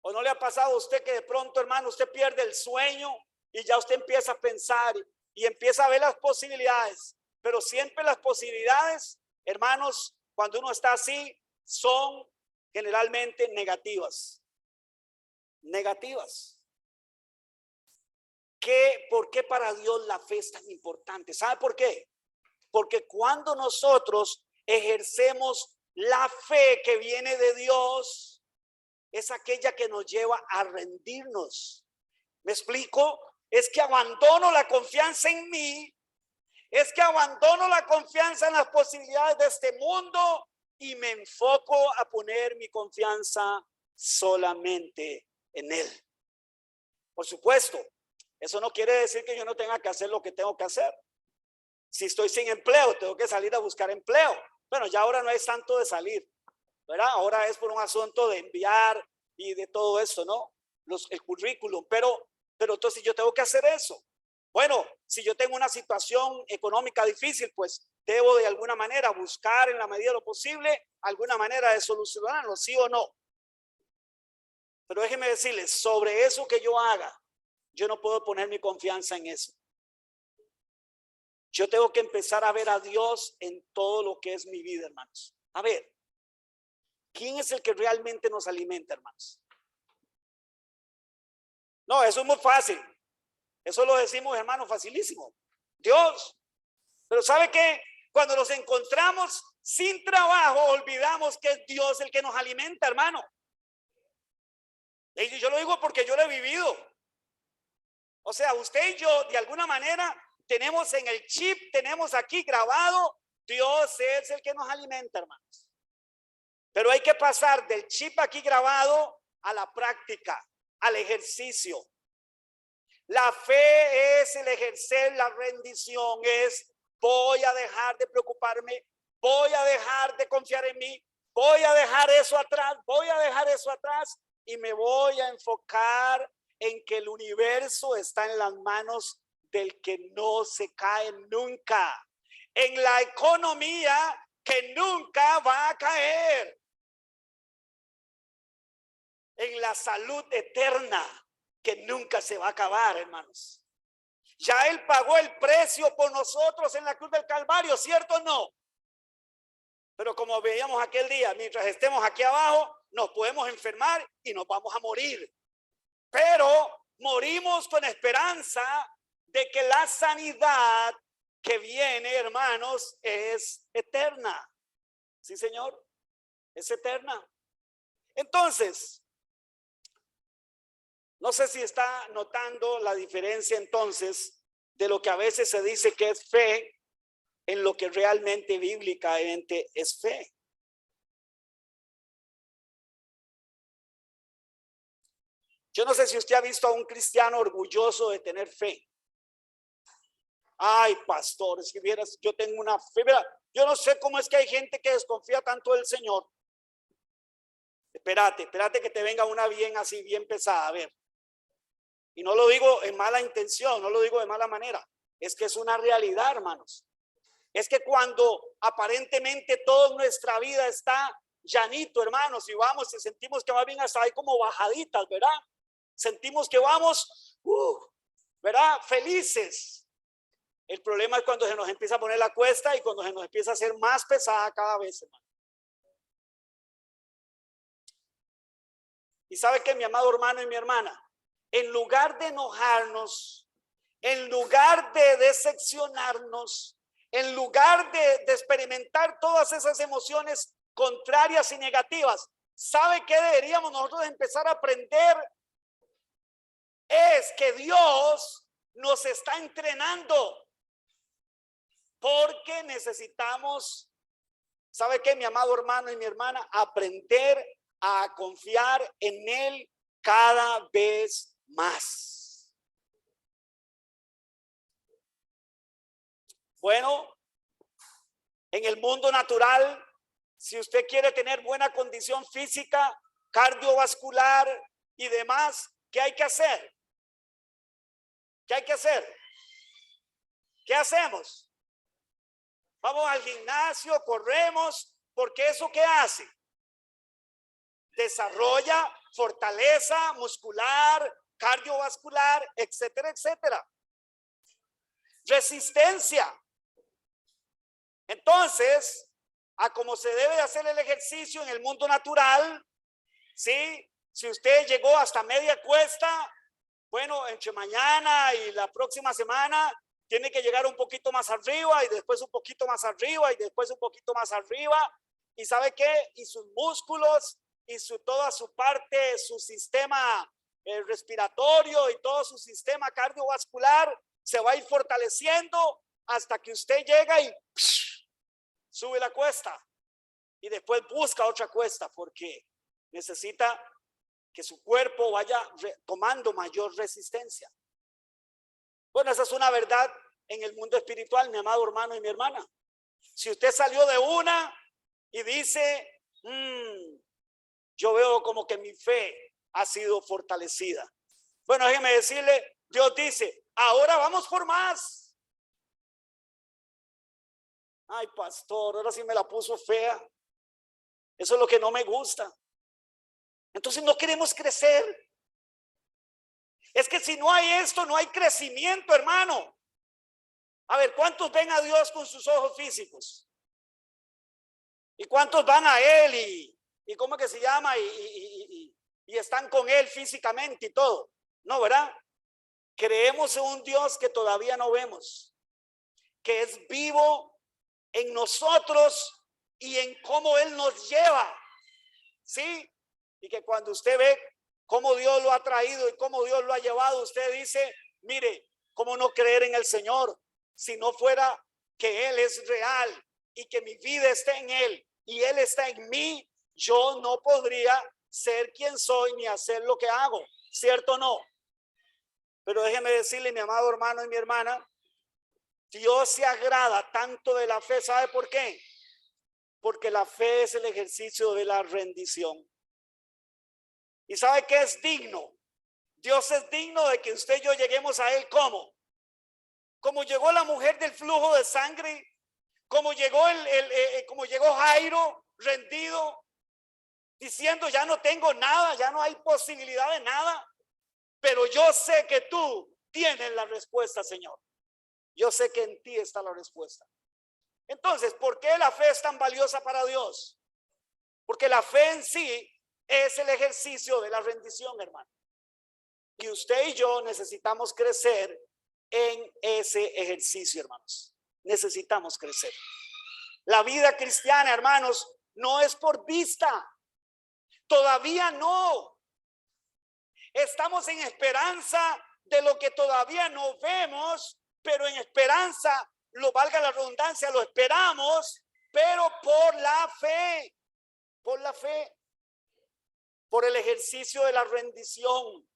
¿O no le ha pasado a usted que de pronto, hermano, usted pierde el sueño y ya usted empieza a pensar y empieza a ver las posibilidades? Pero siempre las posibilidades, hermanos, cuando uno está así, son generalmente negativas. Negativas. ¿Por qué para Dios la fe es tan importante? ¿Sabe por qué? Porque cuando nosotros ejercemos la fe que viene de Dios, es aquella que nos lleva a rendirnos. ¿Me explico? Es que abandono la confianza en mí, es que abandono la confianza en las posibilidades de este mundo y me enfoco a poner mi confianza solamente en Él. Por supuesto, eso no quiere decir que yo no tenga que hacer lo que tengo que hacer. Si estoy sin empleo, tengo que salir a buscar empleo. Bueno, ya ahora no es tanto de salir, ¿verdad? Ahora es por un asunto de enviar y de todo eso, ¿no? El currículum, pero entonces yo tengo que hacer eso. Bueno, si yo tengo una situación económica difícil, pues debo de alguna manera buscar en la medida de lo posible alguna manera de solucionarlo, sí o no. Pero déjeme decirles, sobre eso que yo haga, yo no puedo poner mi confianza en eso. Yo tengo que empezar a ver a Dios en todo lo que es mi vida, hermanos. A ver, ¿quién es el que realmente nos alimenta, hermanos? No, eso es muy fácil. Eso lo decimos, hermanos, facilísimo. Dios. Pero ¿sabe qué? Cuando nos encontramos sin trabajo, olvidamos que es Dios el que nos alimenta, hermano. Y yo lo digo porque yo lo he vivido. O sea, usted y yo, de alguna manera, tenemos en el chip, tenemos aquí grabado, Dios es el que nos alimenta, hermanos. Pero hay que pasar del chip aquí grabado a la práctica, al ejercicio. La fe es el ejercer la rendición, es voy a dejar de preocuparme, voy a dejar de confiar en mí, voy a dejar eso atrás y me voy a enfocar en que el universo está en las manos del que no se cae nunca, en la economía que nunca va a caer, en la salud eterna que nunca se va a acabar, hermanos. Ya Él pagó el precio por nosotros en la cruz del Calvario, ¿cierto o no? Pero como veíamos aquel día, mientras estemos aquí abajo, nos podemos enfermar y nos vamos a morir. Pero morimos con esperanza de que la sanidad que viene, hermanos, es eterna. Sí, Señor, es eterna. Entonces, no sé si está notando la diferencia entonces de lo que a veces se dice que es fe en lo que realmente bíblicamente es fe. Yo no sé si usted ha visto a un cristiano orgulloso de tener fe. Ay, pastor, si vieras, yo tengo una fe. Mira, yo no sé cómo es que hay gente que desconfía tanto del Señor. Espérate que te venga una bien así, bien pesada, a ver. Y no lo digo en mala intención, no lo digo de mala manera. Es que es una realidad, hermanos. Es que cuando aparentemente toda nuestra vida está llanito, hermanos, y vamos y sentimos que va bien hasta ahí como bajaditas, ¿verdad? Sentimos que vamos, ¿verdad? Felices. El problema es cuando se nos empieza a poner la cuesta y cuando se nos empieza a hacer más pesada cada vez, hermano. Y sabe que mi amado hermano y mi hermana, en lugar de enojarnos, en lugar de decepcionarnos, en lugar de experimentar todas esas emociones contrarias y negativas, ¿sabe qué deberíamos nosotros empezar a aprender? Es que Dios nos está entrenando, porque necesitamos, ¿sabe qué, mi amado hermano y mi hermana? Aprender a confiar en Él cada vez más. Bueno, en el mundo natural, si usted quiere tener buena condición física, cardiovascular y demás, ¿qué hay que hacer? ¿Qué hay que hacer? ¿Qué hacemos? Vamos al gimnasio, corremos, porque ¿eso qué hace? Desarrolla fortaleza muscular, cardiovascular, etcétera, etcétera. Resistencia. Entonces, a como se debe hacer el ejercicio en el mundo natural, ¿sí? Si usted llegó hasta media cuesta, bueno, entre mañana y la próxima semana tiene que llegar un poquito más arriba y después un poquito más arriba y después un poquito más arriba. ¿Y sabe qué? Y sus músculos y toda su parte, su sistema respiratorio y todo su sistema cardiovascular se va a ir fortaleciendo hasta que usted llega y sube la cuesta y después busca otra cuesta porque necesita que su cuerpo vaya tomando mayor resistencia. Bueno, esa es una verdad en el mundo espiritual, mi amado hermano y mi hermana. Si usted salió de una y dice, yo veo como que mi fe ha sido fortalecida. Bueno, déjeme decirle, Dios dice, ahora vamos por más. Ay, pastor, ahora sí me la puso fea. Eso es lo que no me gusta. Entonces no queremos crecer. Es que si no hay esto, no hay crecimiento, hermano. A ver, ¿cuántos ven a Dios con sus ojos físicos? ¿Y cuántos van a Él y cómo que se llama? Y están con Él físicamente y todo. No, ¿verdad? Creemos en un Dios que todavía no vemos, que es vivo en nosotros y en cómo Él nos lleva. ¿Sí? Y que cuando usted ve cómo Dios lo ha traído y cómo Dios lo ha llevado, usted dice, mire, ¿cómo no creer en el Señor? Si no fuera que Él es real y que mi vida está en Él y Él está en mí, yo no podría ser quien soy ni hacer lo que hago, ¿cierto o no? Pero déjeme decirle, mi amado hermano y mi hermana, Dios se agrada tanto de la fe, ¿sabe por qué? Porque la fe es el ejercicio de la rendición. ¿Y sabe qué es digno? Dios es digno de que usted y yo lleguemos a Él como llegó la mujer del flujo de sangre, como llegó como llegó Jairo rendido, diciendo ya no tengo nada, ya no hay posibilidad de nada, pero yo sé que tú tienes la respuesta, Señor. Yo sé que en ti está la respuesta. Entonces, ¿por qué la fe es tan valiosa para Dios? Porque la fe en sí es el ejercicio de la rendición, hermano. Y usted y yo necesitamos crecer en ese ejercicio, hermanos. Necesitamos crecer. La vida cristiana, hermanos, no es por vista. Todavía no. Estamos en esperanza de lo que todavía no vemos, pero en esperanza, lo valga la redundancia, lo esperamos, pero por la fe, por el ejercicio de la rendición,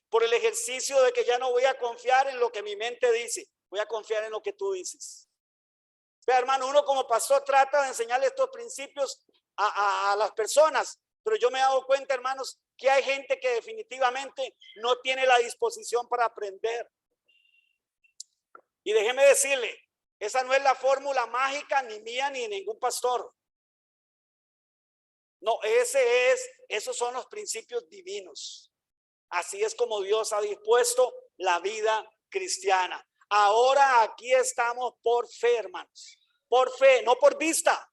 por el ejercicio de que ya no voy a confiar en lo que mi mente dice, voy a confiar en lo que tú dices. Vea, hermano, uno como pastor trata de enseñarle estos principios a las personas, pero yo me he dado cuenta, hermanos, que hay gente que definitivamente no tiene la disposición para aprender. Y déjeme decirle, esa no es la fórmula mágica ni mía ni de ningún pastor. No, esos son los principios divinos. Así es como Dios ha dispuesto la vida cristiana. Ahora aquí estamos por fe, hermanos. Por fe, no por vista.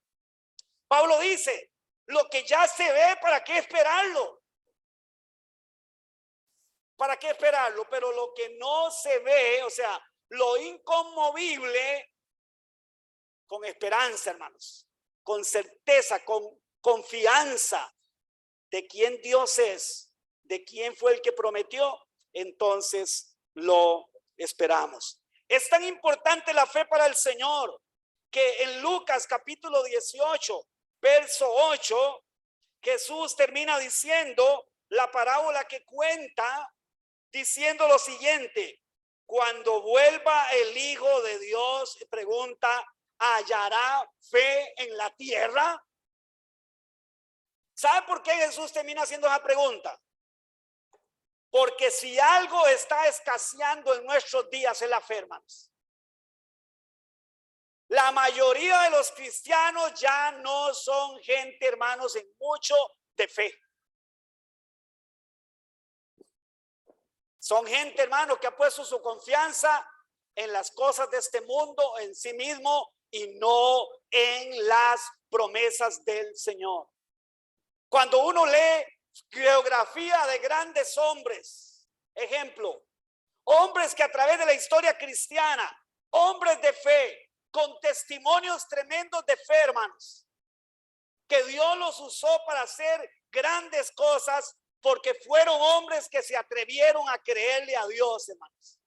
Pablo dice, lo que ya se ve, ¿para qué esperarlo? ¿Para qué esperarlo? Pero lo que no se ve, o sea, lo inconmovible, con esperanza, hermanos, con certeza, con confianza de quién Dios es, de quién fue el que prometió, entonces lo esperamos. Es tan importante la fe para el Señor que en Lucas capítulo 18, verso 8, Jesús termina diciendo la parábola que cuenta, diciendo lo siguiente: cuando vuelva el Hijo de Dios, pregunta, ¿hallará fe en la tierra? ¿Sabe por qué Jesús termina haciendo esa pregunta? Porque si algo está escaseando en nuestros días es la fe, hermanos. La mayoría de los cristianos ya no son gente, hermanos, en mucho de fe. Son gente, hermano, que ha puesto su confianza en las cosas de este mundo, en sí mismo, y no en las promesas del Señor. Cuando uno lee biografía de grandes hombres, ejemplo, hombres que a través de la historia cristiana, hombres de fe, con testimonios tremendos de fe, hermanos, que Dios los usó para hacer grandes cosas, porque fueron hombres que se atrevieron a creerle a Dios, hermanos,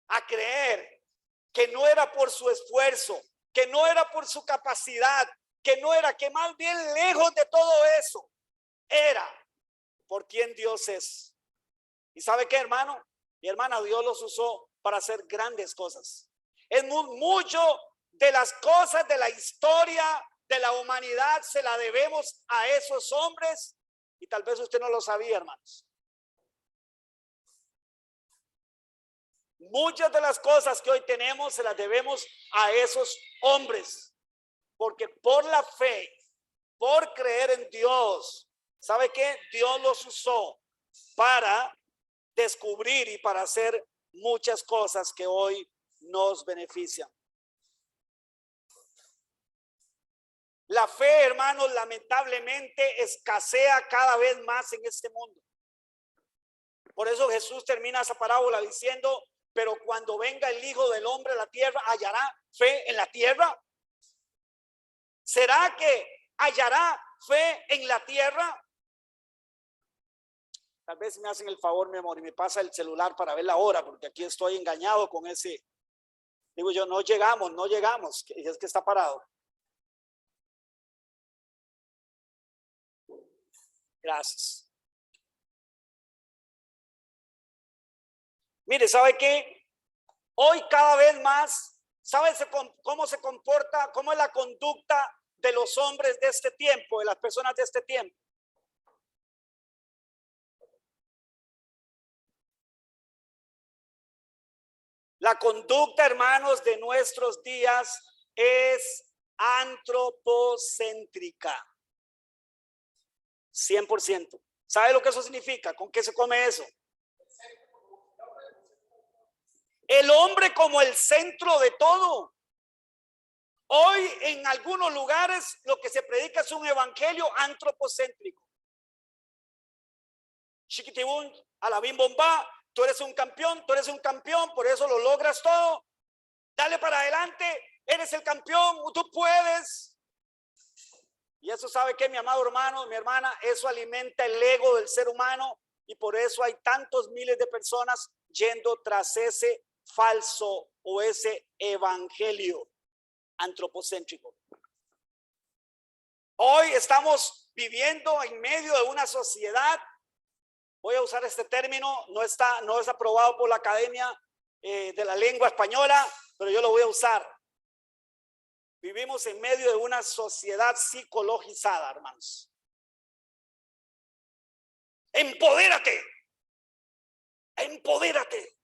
a creer que no era por su esfuerzo, que no era por su capacidad, que no era, que más bien lejos de todo eso, era por quien Dios es. ¿Y sabe qué, hermano? Mi hermana, Dios los usó para hacer grandes cosas. Es mucho de las cosas de la historia de la humanidad se la debemos a esos hombres, y tal vez usted no lo sabía, hermanos. Muchas de las cosas que hoy tenemos se las debemos a esos hombres, porque por la fe, por creer en Dios, ¿sabe qué? Dios los usó para descubrir y para hacer muchas cosas que hoy nos benefician. La fe, hermanos, lamentablemente escasea cada vez más en este mundo. Por eso Jesús termina esa parábola diciendo: pero cuando venga el Hijo del Hombre a la tierra, ¿hallará fe en la tierra? ¿Será que hallará fe en la tierra? Tal vez me hacen el favor, mi amor, y me pasa el celular para ver la hora, porque aquí estoy engañado con ese. Digo yo, no llegamos, es que está parado. Gracias. Mire, ¿sabe qué? Hoy cada vez más, ¿sabe cómo se comporta, cómo es la conducta de los hombres de este tiempo, de las personas de este tiempo? La conducta, hermanos, de nuestros días es antropocéntrica. 100%. ¿Sabe lo que eso significa? ¿Con qué se come eso? El hombre como el centro de todo. Hoy en algunos lugares lo que se predica es un evangelio antropocéntrico. Chiquitibún, alabim bomba, tú eres un campeón, por eso lo logras todo. Dale para adelante, eres el campeón, tú puedes. Y eso, ¿sabe qué, mi amado hermano, mi hermana? Eso alimenta el ego del ser humano, y por eso hay tantos miles de personas yendo tras ese falso o ese evangelio antropocéntrico. Hoy estamos viviendo en medio de una sociedad, voy a usar este término, no es aprobado por la Academia de la Lengua Española, pero yo lo voy a usar. Vivimos en medio de una sociedad psicologizada, hermanos. Empodérate. Empodérate.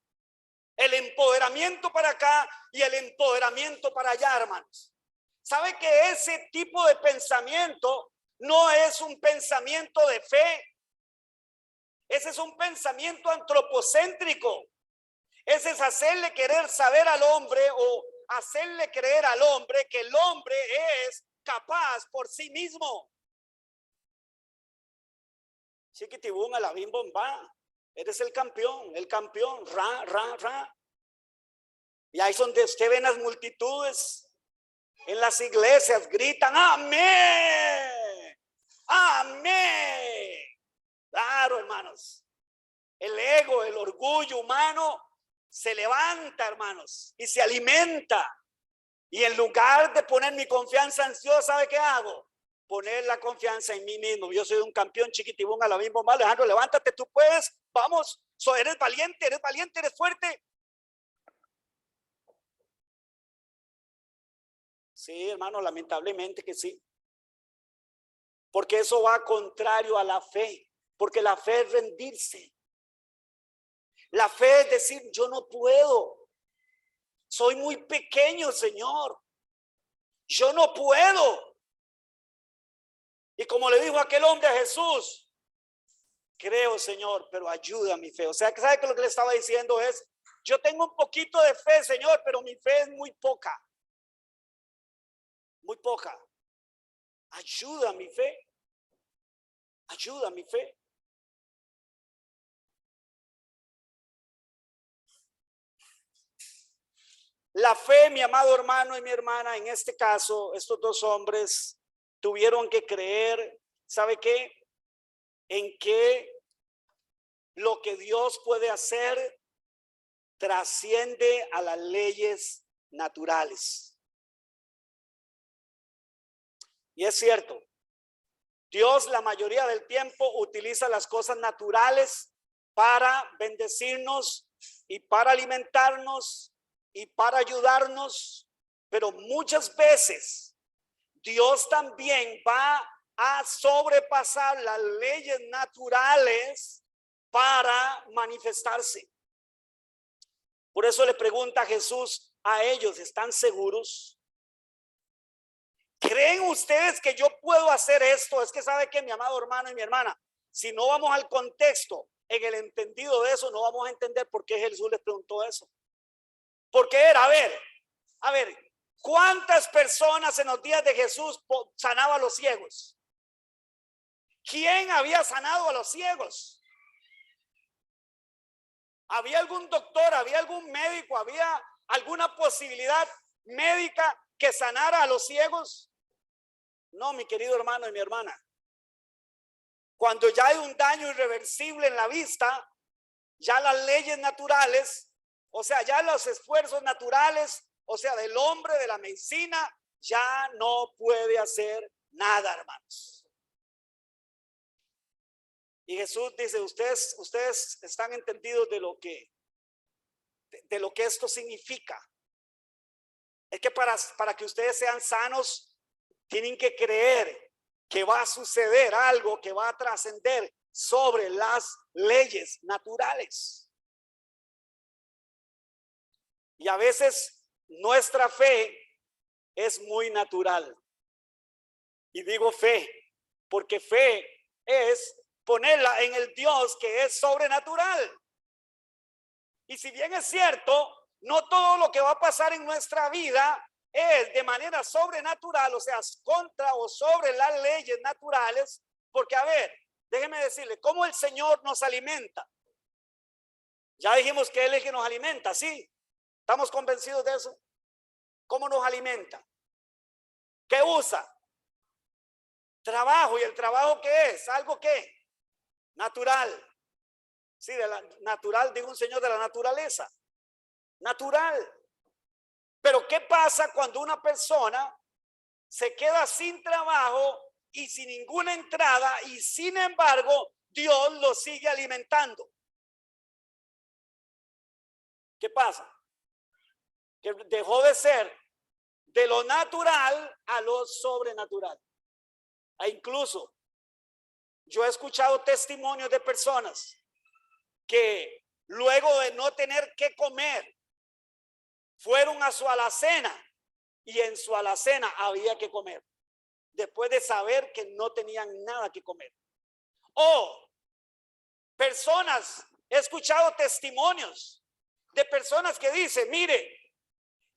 El empoderamiento para acá y el empoderamiento para allá, hermanos. ¿Sabe que ese tipo de pensamiento no es un pensamiento de fe? Ese es un pensamiento antropocéntrico. Ese es hacerle querer saber al hombre o hacerle creer al hombre que el hombre es capaz por sí mismo. Chiquitibún, alabim bomba. Eres el campeón, ra. Y ahí es donde usted ve las multitudes en las iglesias, gritan amén, amén. Claro, hermanos, el ego, el orgullo humano se levanta, hermanos, y se alimenta. Y en lugar de poner mi confianza en Dios, ¿sabe qué hago? Poner la confianza en mí mismo. Yo soy un campeón, chiquitibún, a la misma. Alejandro, levántate, tú puedes, vamos, eres valiente, eres fuerte. Sí, hermano, lamentablemente que sí. Porque eso va contrario a la fe. Porque la fe es rendirse. La fe es decir, yo no puedo. Soy muy pequeño, Señor. Yo no puedo. Y como le dijo aquel hombre a Jesús, creo, Señor, pero ayuda a mi fe. O sea, ¿sabe que lo que le estaba diciendo es, yo tengo un poquito de fe, Señor, pero mi fe es muy poca. Muy poca. Ayuda a mi fe. Ayuda a mi fe. La fe, mi amado hermano y mi hermana, en este caso, estos dos hombres tuvieron que creer, ¿sabe qué? En que lo que Dios puede hacer trasciende a las leyes naturales. Y es cierto, Dios la mayoría del tiempo utiliza las cosas naturales para bendecirnos y para alimentarnos y para ayudarnos, pero muchas veces Dios también va a sobrepasar las leyes naturales para manifestarse. Por eso le pregunta Jesús a ellos, ¿están seguros? ¿Creen ustedes que yo puedo hacer esto? Es que sabe que mi amado hermano y mi hermana, si no vamos al contexto, en el entendido de eso, no vamos a entender por qué Jesús les preguntó eso. Porque era, a ver, ¿cuántas personas en los días de Jesús sanaba a los ciegos? ¿Quién había sanado a los ciegos? ¿Había algún doctor, había algún médico, había alguna posibilidad médica que sanara a los ciegos? No, mi querido hermano y mi hermana. Cuando ya hay un daño irreversible en la vista, ya las leyes naturales, o sea, ya los esfuerzos naturales, o sea, del hombre, de la medicina, ya no puede hacer nada, hermanos. Y Jesús dice, ustedes están entendidos de lo que esto significa. Es que para que ustedes sean sanos, tienen que creer que va a suceder algo que va a trascender sobre las leyes naturales. Y a veces nuestra fe es muy natural. Y digo fe, porque fe es ponerla en el Dios que es sobrenatural. Y si bien es cierto, no todo lo que va a pasar en nuestra vida es de manera sobrenatural, o sea, contra o sobre las leyes naturales, porque a ver, déjeme decirle, ¿cómo el Señor nos alimenta? Ya dijimos que Él es el que nos alimenta, ¿sí? ¿Estamos convencidos de eso? ¿Cómo nos alimenta? ¿Qué usa? Trabajo. ¿Y el trabajo qué es? ¿Algo qué? Natural. Sí, natural, digo un señor de la naturaleza. Natural. Pero ¿qué pasa cuando una persona se queda sin trabajo y sin ninguna entrada y sin embargo Dios lo sigue alimentando? ¿Qué pasa? Que dejó de ser de lo natural a lo sobrenatural. E incluso yo he escuchado testimonios de personas que luego de no tener que comer, fueron a su alacena y en su alacena había que comer, después de saber que no tenían nada que comer. O personas, he escuchado testimonios de personas que dicen, mire,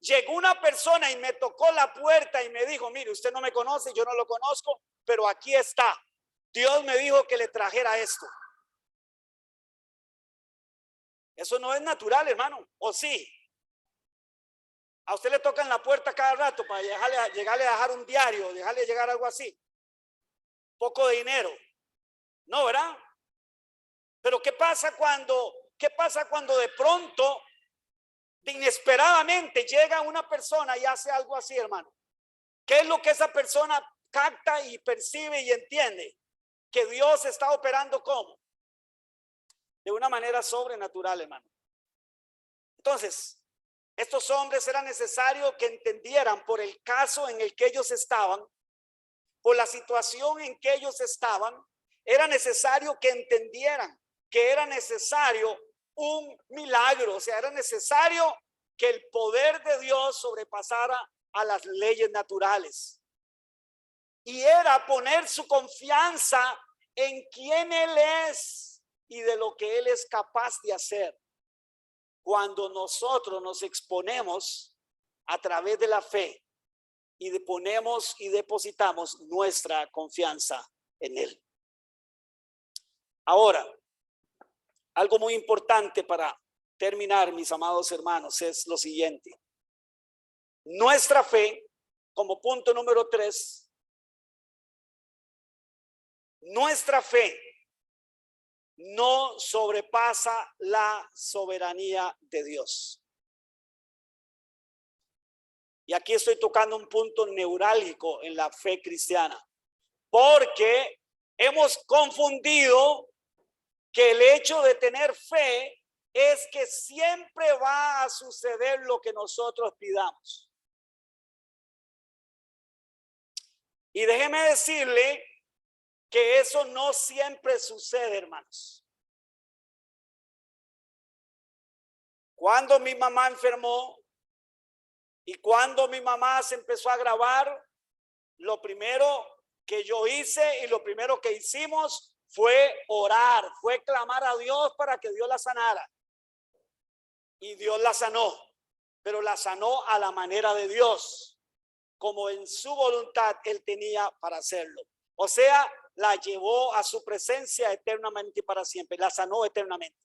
llegó una persona y me tocó la puerta y me dijo, mire, usted no me conoce, yo no lo conozco, pero aquí está. Dios me dijo que le trajera esto. Eso no es natural, hermano, ¿o sí? A usted le tocan la puerta cada rato para llegarle a dejar un diario, dejarle llegar algo así. Poco de dinero. No, ¿verdad? Pero ¿qué pasa cuando de pronto, de inesperadamente, llega una persona y hace algo así, hermano? ¿Qué es lo que esa persona capta y percibe y entiende? Que Dios está operando ¿cómo? De una manera sobrenatural, hermano. Entonces, estos hombres era necesario que entendieran por el caso en el que ellos estaban, por la situación en que ellos estaban, era necesario que entendieran que era necesario un milagro, o sea, era necesario que el poder de Dios sobrepasara a las leyes naturales. Y era poner su confianza en quién Él es y de lo que Él es capaz de hacer. Cuando nosotros nos exponemos a través de la fe y ponemos y depositamos nuestra confianza en Él. Ahora, algo muy importante para terminar, mis amados hermanos, es lo siguiente. Nuestra fe, como punto número 3, nuestra fe no sobrepasa la soberanía de Dios. Y aquí estoy tocando un punto neurálgico en la fe cristiana, porque hemos confundido que el hecho de tener fe es que siempre va a suceder lo que nosotros pidamos. Y déjeme decirle que eso no siempre sucede, hermanos. Cuando mi mamá enfermó y cuando mi mamá se empezó a agravar, lo primero que yo hice y lo primero que hicimos fue orar, fue clamar a Dios para que Dios la sanara. Y Dios la sanó, pero la sanó a la manera de Dios, como en su voluntad Él tenía para hacerlo. O sea, la llevó a su presencia eternamente y para siempre, la sanó eternamente.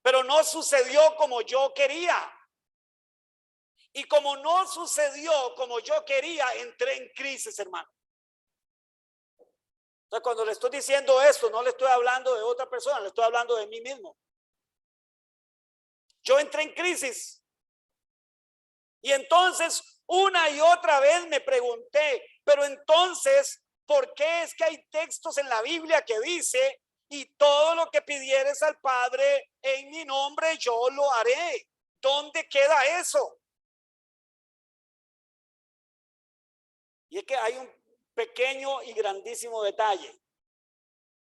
Pero no sucedió como yo quería. Y como no sucedió como yo quería, entré en crisis, hermano. Entonces, cuando le estoy diciendo esto, no le estoy hablando de otra persona, le estoy hablando de mí mismo. Yo entré en crisis. Y entonces, una y otra vez me pregunté, pero entonces, ¿por qué es que hay textos en la Biblia que dice, y todo lo que pidieres al Padre en mi nombre, yo lo haré? ¿Dónde queda eso? Y es que hay un pequeño y grandísimo detalle.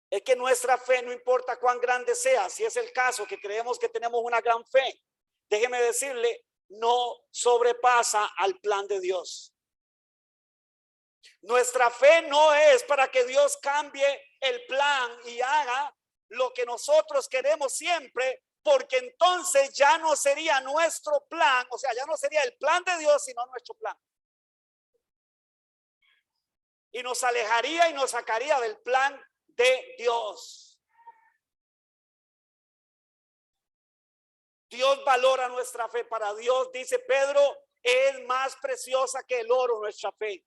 Es que nuestra fe, no importa cuán grande sea, si es el caso que creemos que tenemos una gran fe, déjeme decirle, no sobrepasa al plan de Dios. Nuestra fe no es para que Dios cambie el plan y haga lo que nosotros queremos siempre, porque entonces ya no sería nuestro plan, o sea, ya no sería el plan de Dios, sino nuestro plan. Y nos alejaría y nos sacaría del plan de Dios. Dios valora nuestra fe. Para Dios, dice Pedro, es más preciosa que el oro nuestra fe,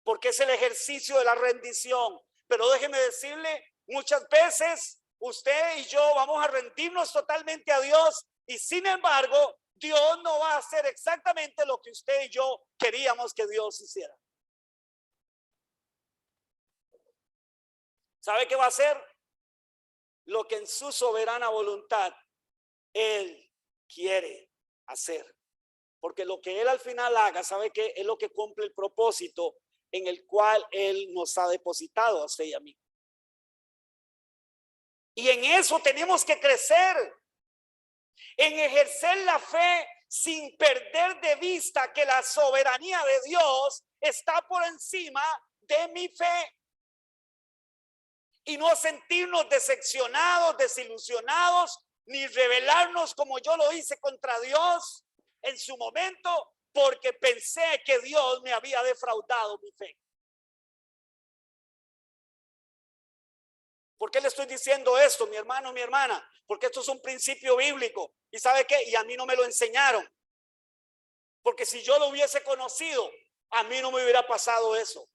porque es el ejercicio de la rendición. Pero déjeme decirle, muchas veces usted y yo vamos a rendirnos totalmente a Dios y sin embargo Dios no va a hacer exactamente lo que usted y yo queríamos que Dios hiciera. ¿Sabe qué va a hacer? Lo que en su soberana voluntad Él quiere hacer. Porque lo que Él al final haga, ¿sabe qué? Es lo que cumple el propósito en el cual Él nos ha depositado a usted y a mí. Y en eso tenemos que crecer, en ejercer la fe sin perder de vista que la soberanía de Dios está por encima de mi fe. Y no sentirnos decepcionados, desilusionados, ni rebelarnos como yo lo hice contra Dios en su momento, porque pensé que Dios me había defraudado mi fe. ¿Por qué le estoy diciendo esto, mi hermano, mi hermana? Porque esto es un principio bíblico. ¿Y sabe qué? Y a mí no me lo enseñaron. Porque si yo lo hubiese conocido, a mí no me hubiera pasado eso.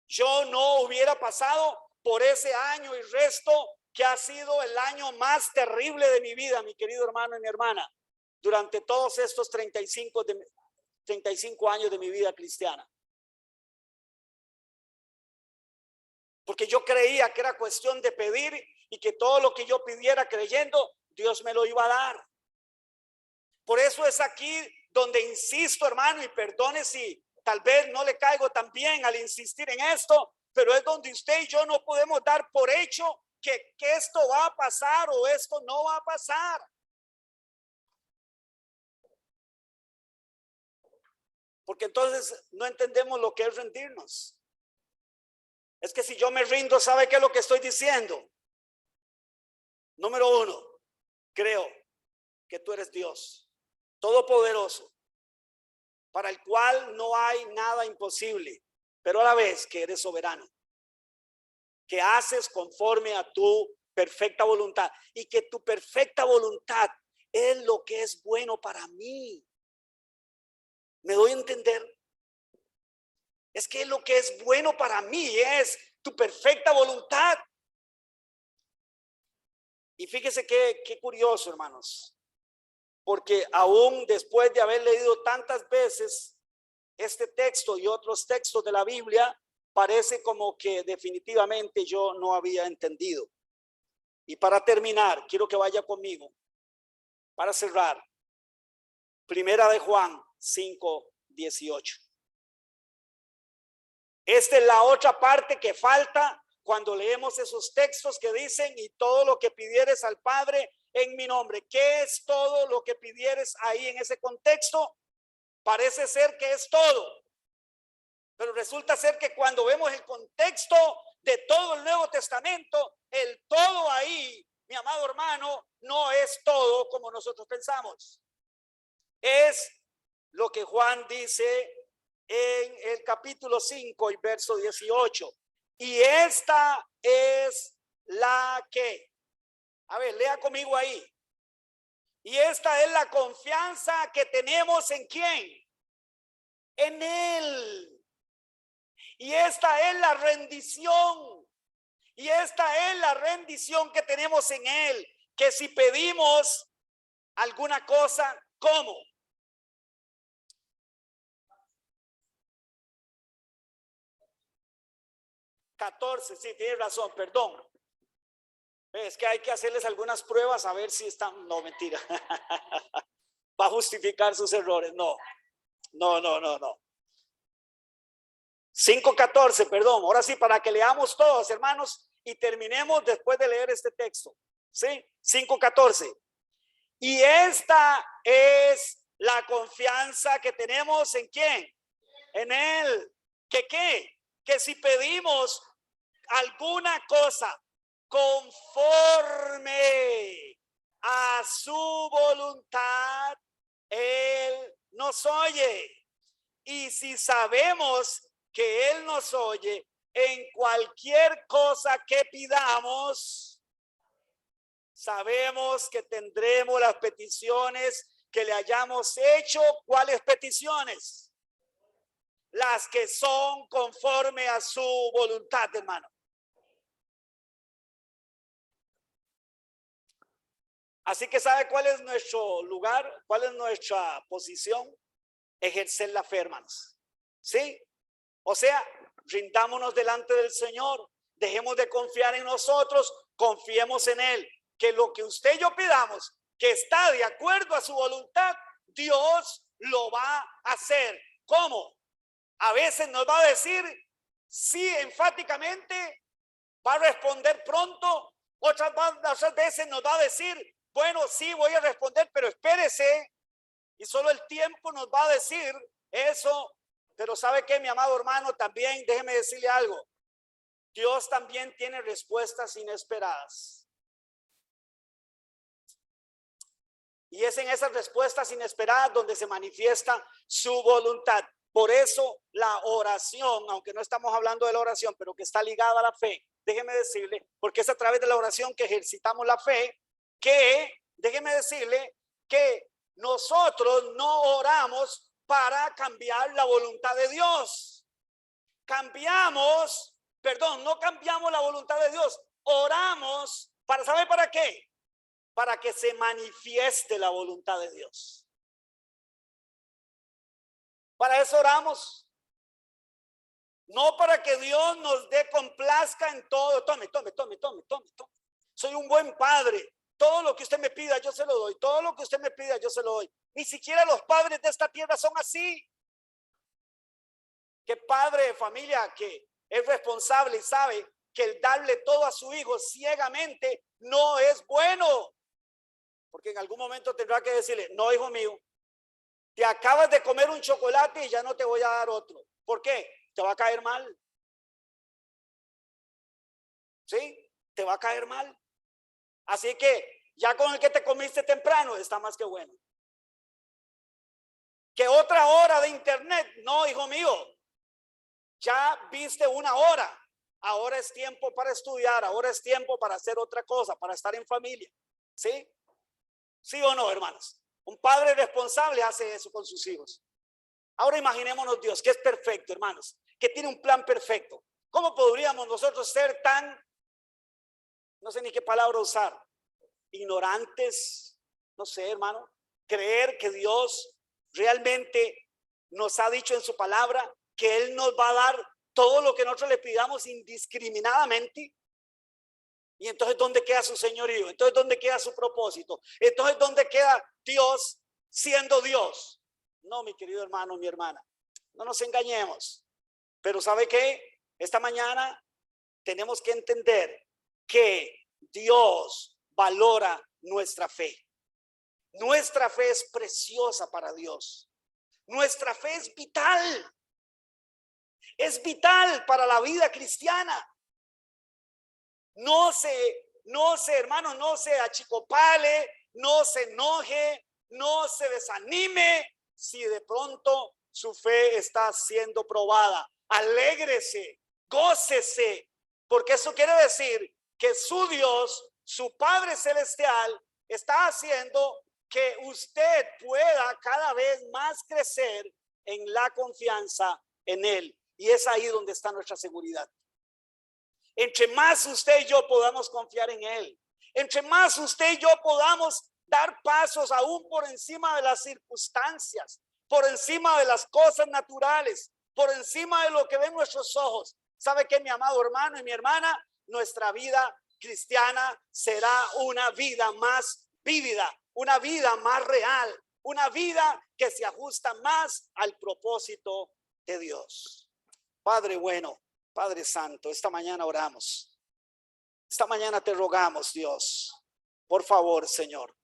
Yo no hubiera pasado por ese año y resto que ha sido el año más terrible de mi vida, mi querido hermano y mi hermana, durante todos estos 35 años de mi vida cristiana. Porque yo creía que era cuestión de pedir y que todo lo que yo pidiera creyendo, Dios me lo iba a dar. Por eso es aquí donde insisto, hermano, y perdone si tal vez no le caigo tan bien al insistir en esto, pero es donde usted y yo no podemos dar por hecho que esto va a pasar o esto no va a pasar. Porque entonces no entendemos lo que es rendirnos. Es que si yo me rindo, ¿sabe qué es lo que estoy diciendo? Número uno, creo que tú eres Dios todopoderoso, para el cual no hay nada imposible, pero a la vez que eres soberano, que haces conforme a tu perfecta voluntad y que tu perfecta voluntad es lo que es bueno para mí. ¿Me doy a entender? Es que lo que es bueno para mí es tu perfecta voluntad. Y fíjese qué curioso, hermanos, porque aún después de haber leído tantas veces este texto y otros textos de la Biblia, parece como que definitivamente yo no había entendido. Y para terminar, quiero que vaya conmigo, para cerrar, Primera de Juan 5:18. Esta es la otra parte que falta cuando leemos esos textos que dicen y todo lo que pidieres al Padre en mi nombre. ¿Qué es todo lo que pidieres ahí en ese contexto? Parece ser que es todo, pero resulta ser que cuando vemos el contexto de todo el Nuevo Testamento, el todo ahí, mi amado hermano, no es todo como nosotros pensamos. Es lo que Juan dice en el capítulo 5 y verso 18. Y esta es la que, a ver, lea conmigo ahí. Y esta es la confianza que tenemos en ¿quién? En Él. Y esta es la rendición. Y esta es la rendición que tenemos en Él. Que si pedimos alguna cosa, ¿cómo? Sí, tienes razón, perdón. Es que hay que hacerles algunas pruebas a ver si están, no, mentira. Va a justificar sus errores, no. 5:14, perdón. Ahora sí, para que leamos todos, hermanos, y terminemos después de leer este texto. ¿Sí? 5:14. Y esta es la confianza que tenemos en ¿quién? En Él. ¿Que qué? Que si pedimos alguna cosa conforme a su voluntad, Él nos oye. Y si sabemos que Él nos oye en cualquier cosa que pidamos, sabemos que tendremos las peticiones que le hayamos hecho. ¿Cuáles peticiones? Las que son conforme a su voluntad, hermano. Así que ¿sabe cuál es nuestro lugar? ¿Cuál es nuestra posición? Ejercer la fe, hermanos. ¿Sí? O sea, rindámonos delante del Señor. Dejemos de confiar en nosotros. Confiemos en Él. Que lo que usted y yo pidamos, que está de acuerdo a su voluntad, Dios lo va a hacer. ¿Cómo? A veces nos va a decir sí enfáticamente, va a responder pronto. Otras veces nos va a decir, bueno, sí, voy a responder, pero espérese. Y solo el tiempo nos va a decir eso. Pero ¿sabe qué, mi amado hermano? También déjeme decirle algo. Dios también tiene respuestas inesperadas. Y es en esas respuestas inesperadas donde se manifiesta su voluntad. Por eso la oración, aunque no estamos hablando de la oración, pero que está ligada a la fe, déjeme decirle, porque es a través de la oración que ejercitamos la fe, que déjeme decirle que nosotros no oramos para cambiar la voluntad de Dios. No cambiamos la voluntad de Dios. Oramos para, ¿saber para qué? Para que se manifieste la voluntad de Dios. Para eso oramos. No para que Dios nos dé complazca en todo. Tome. Soy un buen padre. Todo lo que usted me pida, yo se lo doy. Todo lo que usted me pida, yo se lo doy. Ni siquiera los padres de esta tierra son así. ¿Qué padre de familia que es responsable y sabe que el darle todo a su hijo ciegamente no es bueno? Porque en algún momento tendrá que decirle, no, hijo mío, te acabas de comer un chocolate y ya no te voy a dar otro. ¿Por qué? Te va a caer mal. ¿Sí? Te va a caer mal. Así que ya con el que te comiste temprano está más que bueno. ¿Qué otra hora de internet? No, hijo mío. Ya viste una hora. Ahora es tiempo para estudiar. Ahora es tiempo para hacer otra cosa, para estar en familia. ¿Sí? ¿Sí o no, hermanos? Un padre responsable hace eso con sus hijos. Ahora imaginémonos Dios, que es perfecto, hermanos, que tiene un plan perfecto. ¿Cómo podríamos nosotros ser tan, no sé ni qué palabra usar, ignorantes? No sé, hermano, creer que Dios realmente nos ha dicho en su palabra que Él nos va a dar todo lo que nosotros le pidamos indiscriminadamente. Y entonces, ¿dónde queda su señorío? Entonces, ¿dónde queda su propósito? Entonces, ¿dónde queda Dios siendo Dios? No, mi querido hermano, mi hermana, no nos engañemos. Pero ¿sabe qué? Esta mañana tenemos que entender que Dios valora nuestra fe. Nuestra fe es preciosa para Dios. Nuestra fe es vital. Es vital para la vida cristiana. No se, hermano, no se achicopale, no se enoje, no se desanime si de pronto su fe está siendo probada. Alégrese, gócese, porque eso quiere decir que su Dios, su Padre Celestial, está haciendo que usted pueda cada vez más crecer en la confianza en Él. Y es ahí donde está nuestra seguridad. Entre más usted y yo podamos confiar en Él, entre más usted y yo podamos dar pasos aún por encima de las circunstancias, por encima de las cosas naturales, por encima de lo que ven nuestros ojos. ¿Sabe qué, mi amado hermano y mi hermana? Nuestra vida cristiana será una vida más vívida, una vida más real, una vida que se ajusta más al propósito de Dios. Padre bueno, Padre Santo, esta mañana oramos. Esta mañana te rogamos, Dios, por favor, Señor,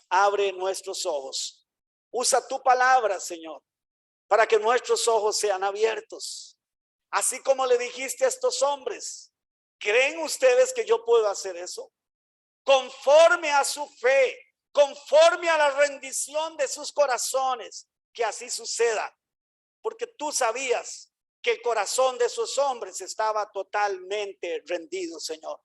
abre nuestros ojos. Usa tu palabra, Señor, para que nuestros ojos sean abiertos. Así como le dijiste a estos hombres, ¿creen ustedes que yo puedo hacer eso? Conforme a su fe, conforme a la rendición de sus corazones, que así suceda. Porque tú sabías que el corazón de esos hombres estaba totalmente rendido, Señor.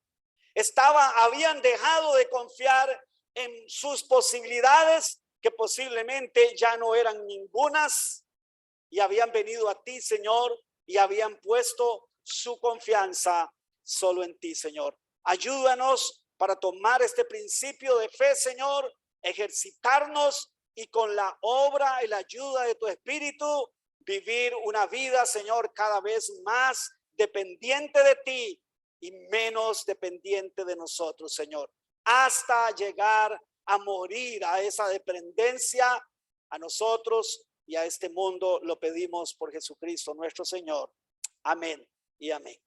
Habían dejado de confiar en sus posibilidades, que posiblemente ya no eran ningunas, y habían venido a ti, Señor, y habían puesto su confianza solo en ti, Señor. Ayúdanos para tomar este principio de fe, Señor, ejercitarnos y con la obra y la ayuda de tu Espíritu, vivir una vida, Señor, cada vez más dependiente de ti y menos dependiente de nosotros, Señor, hasta llegar a morir a esa dependencia a nosotros y a este mundo. Lo pedimos por Jesucristo nuestro Señor. Amén y amén.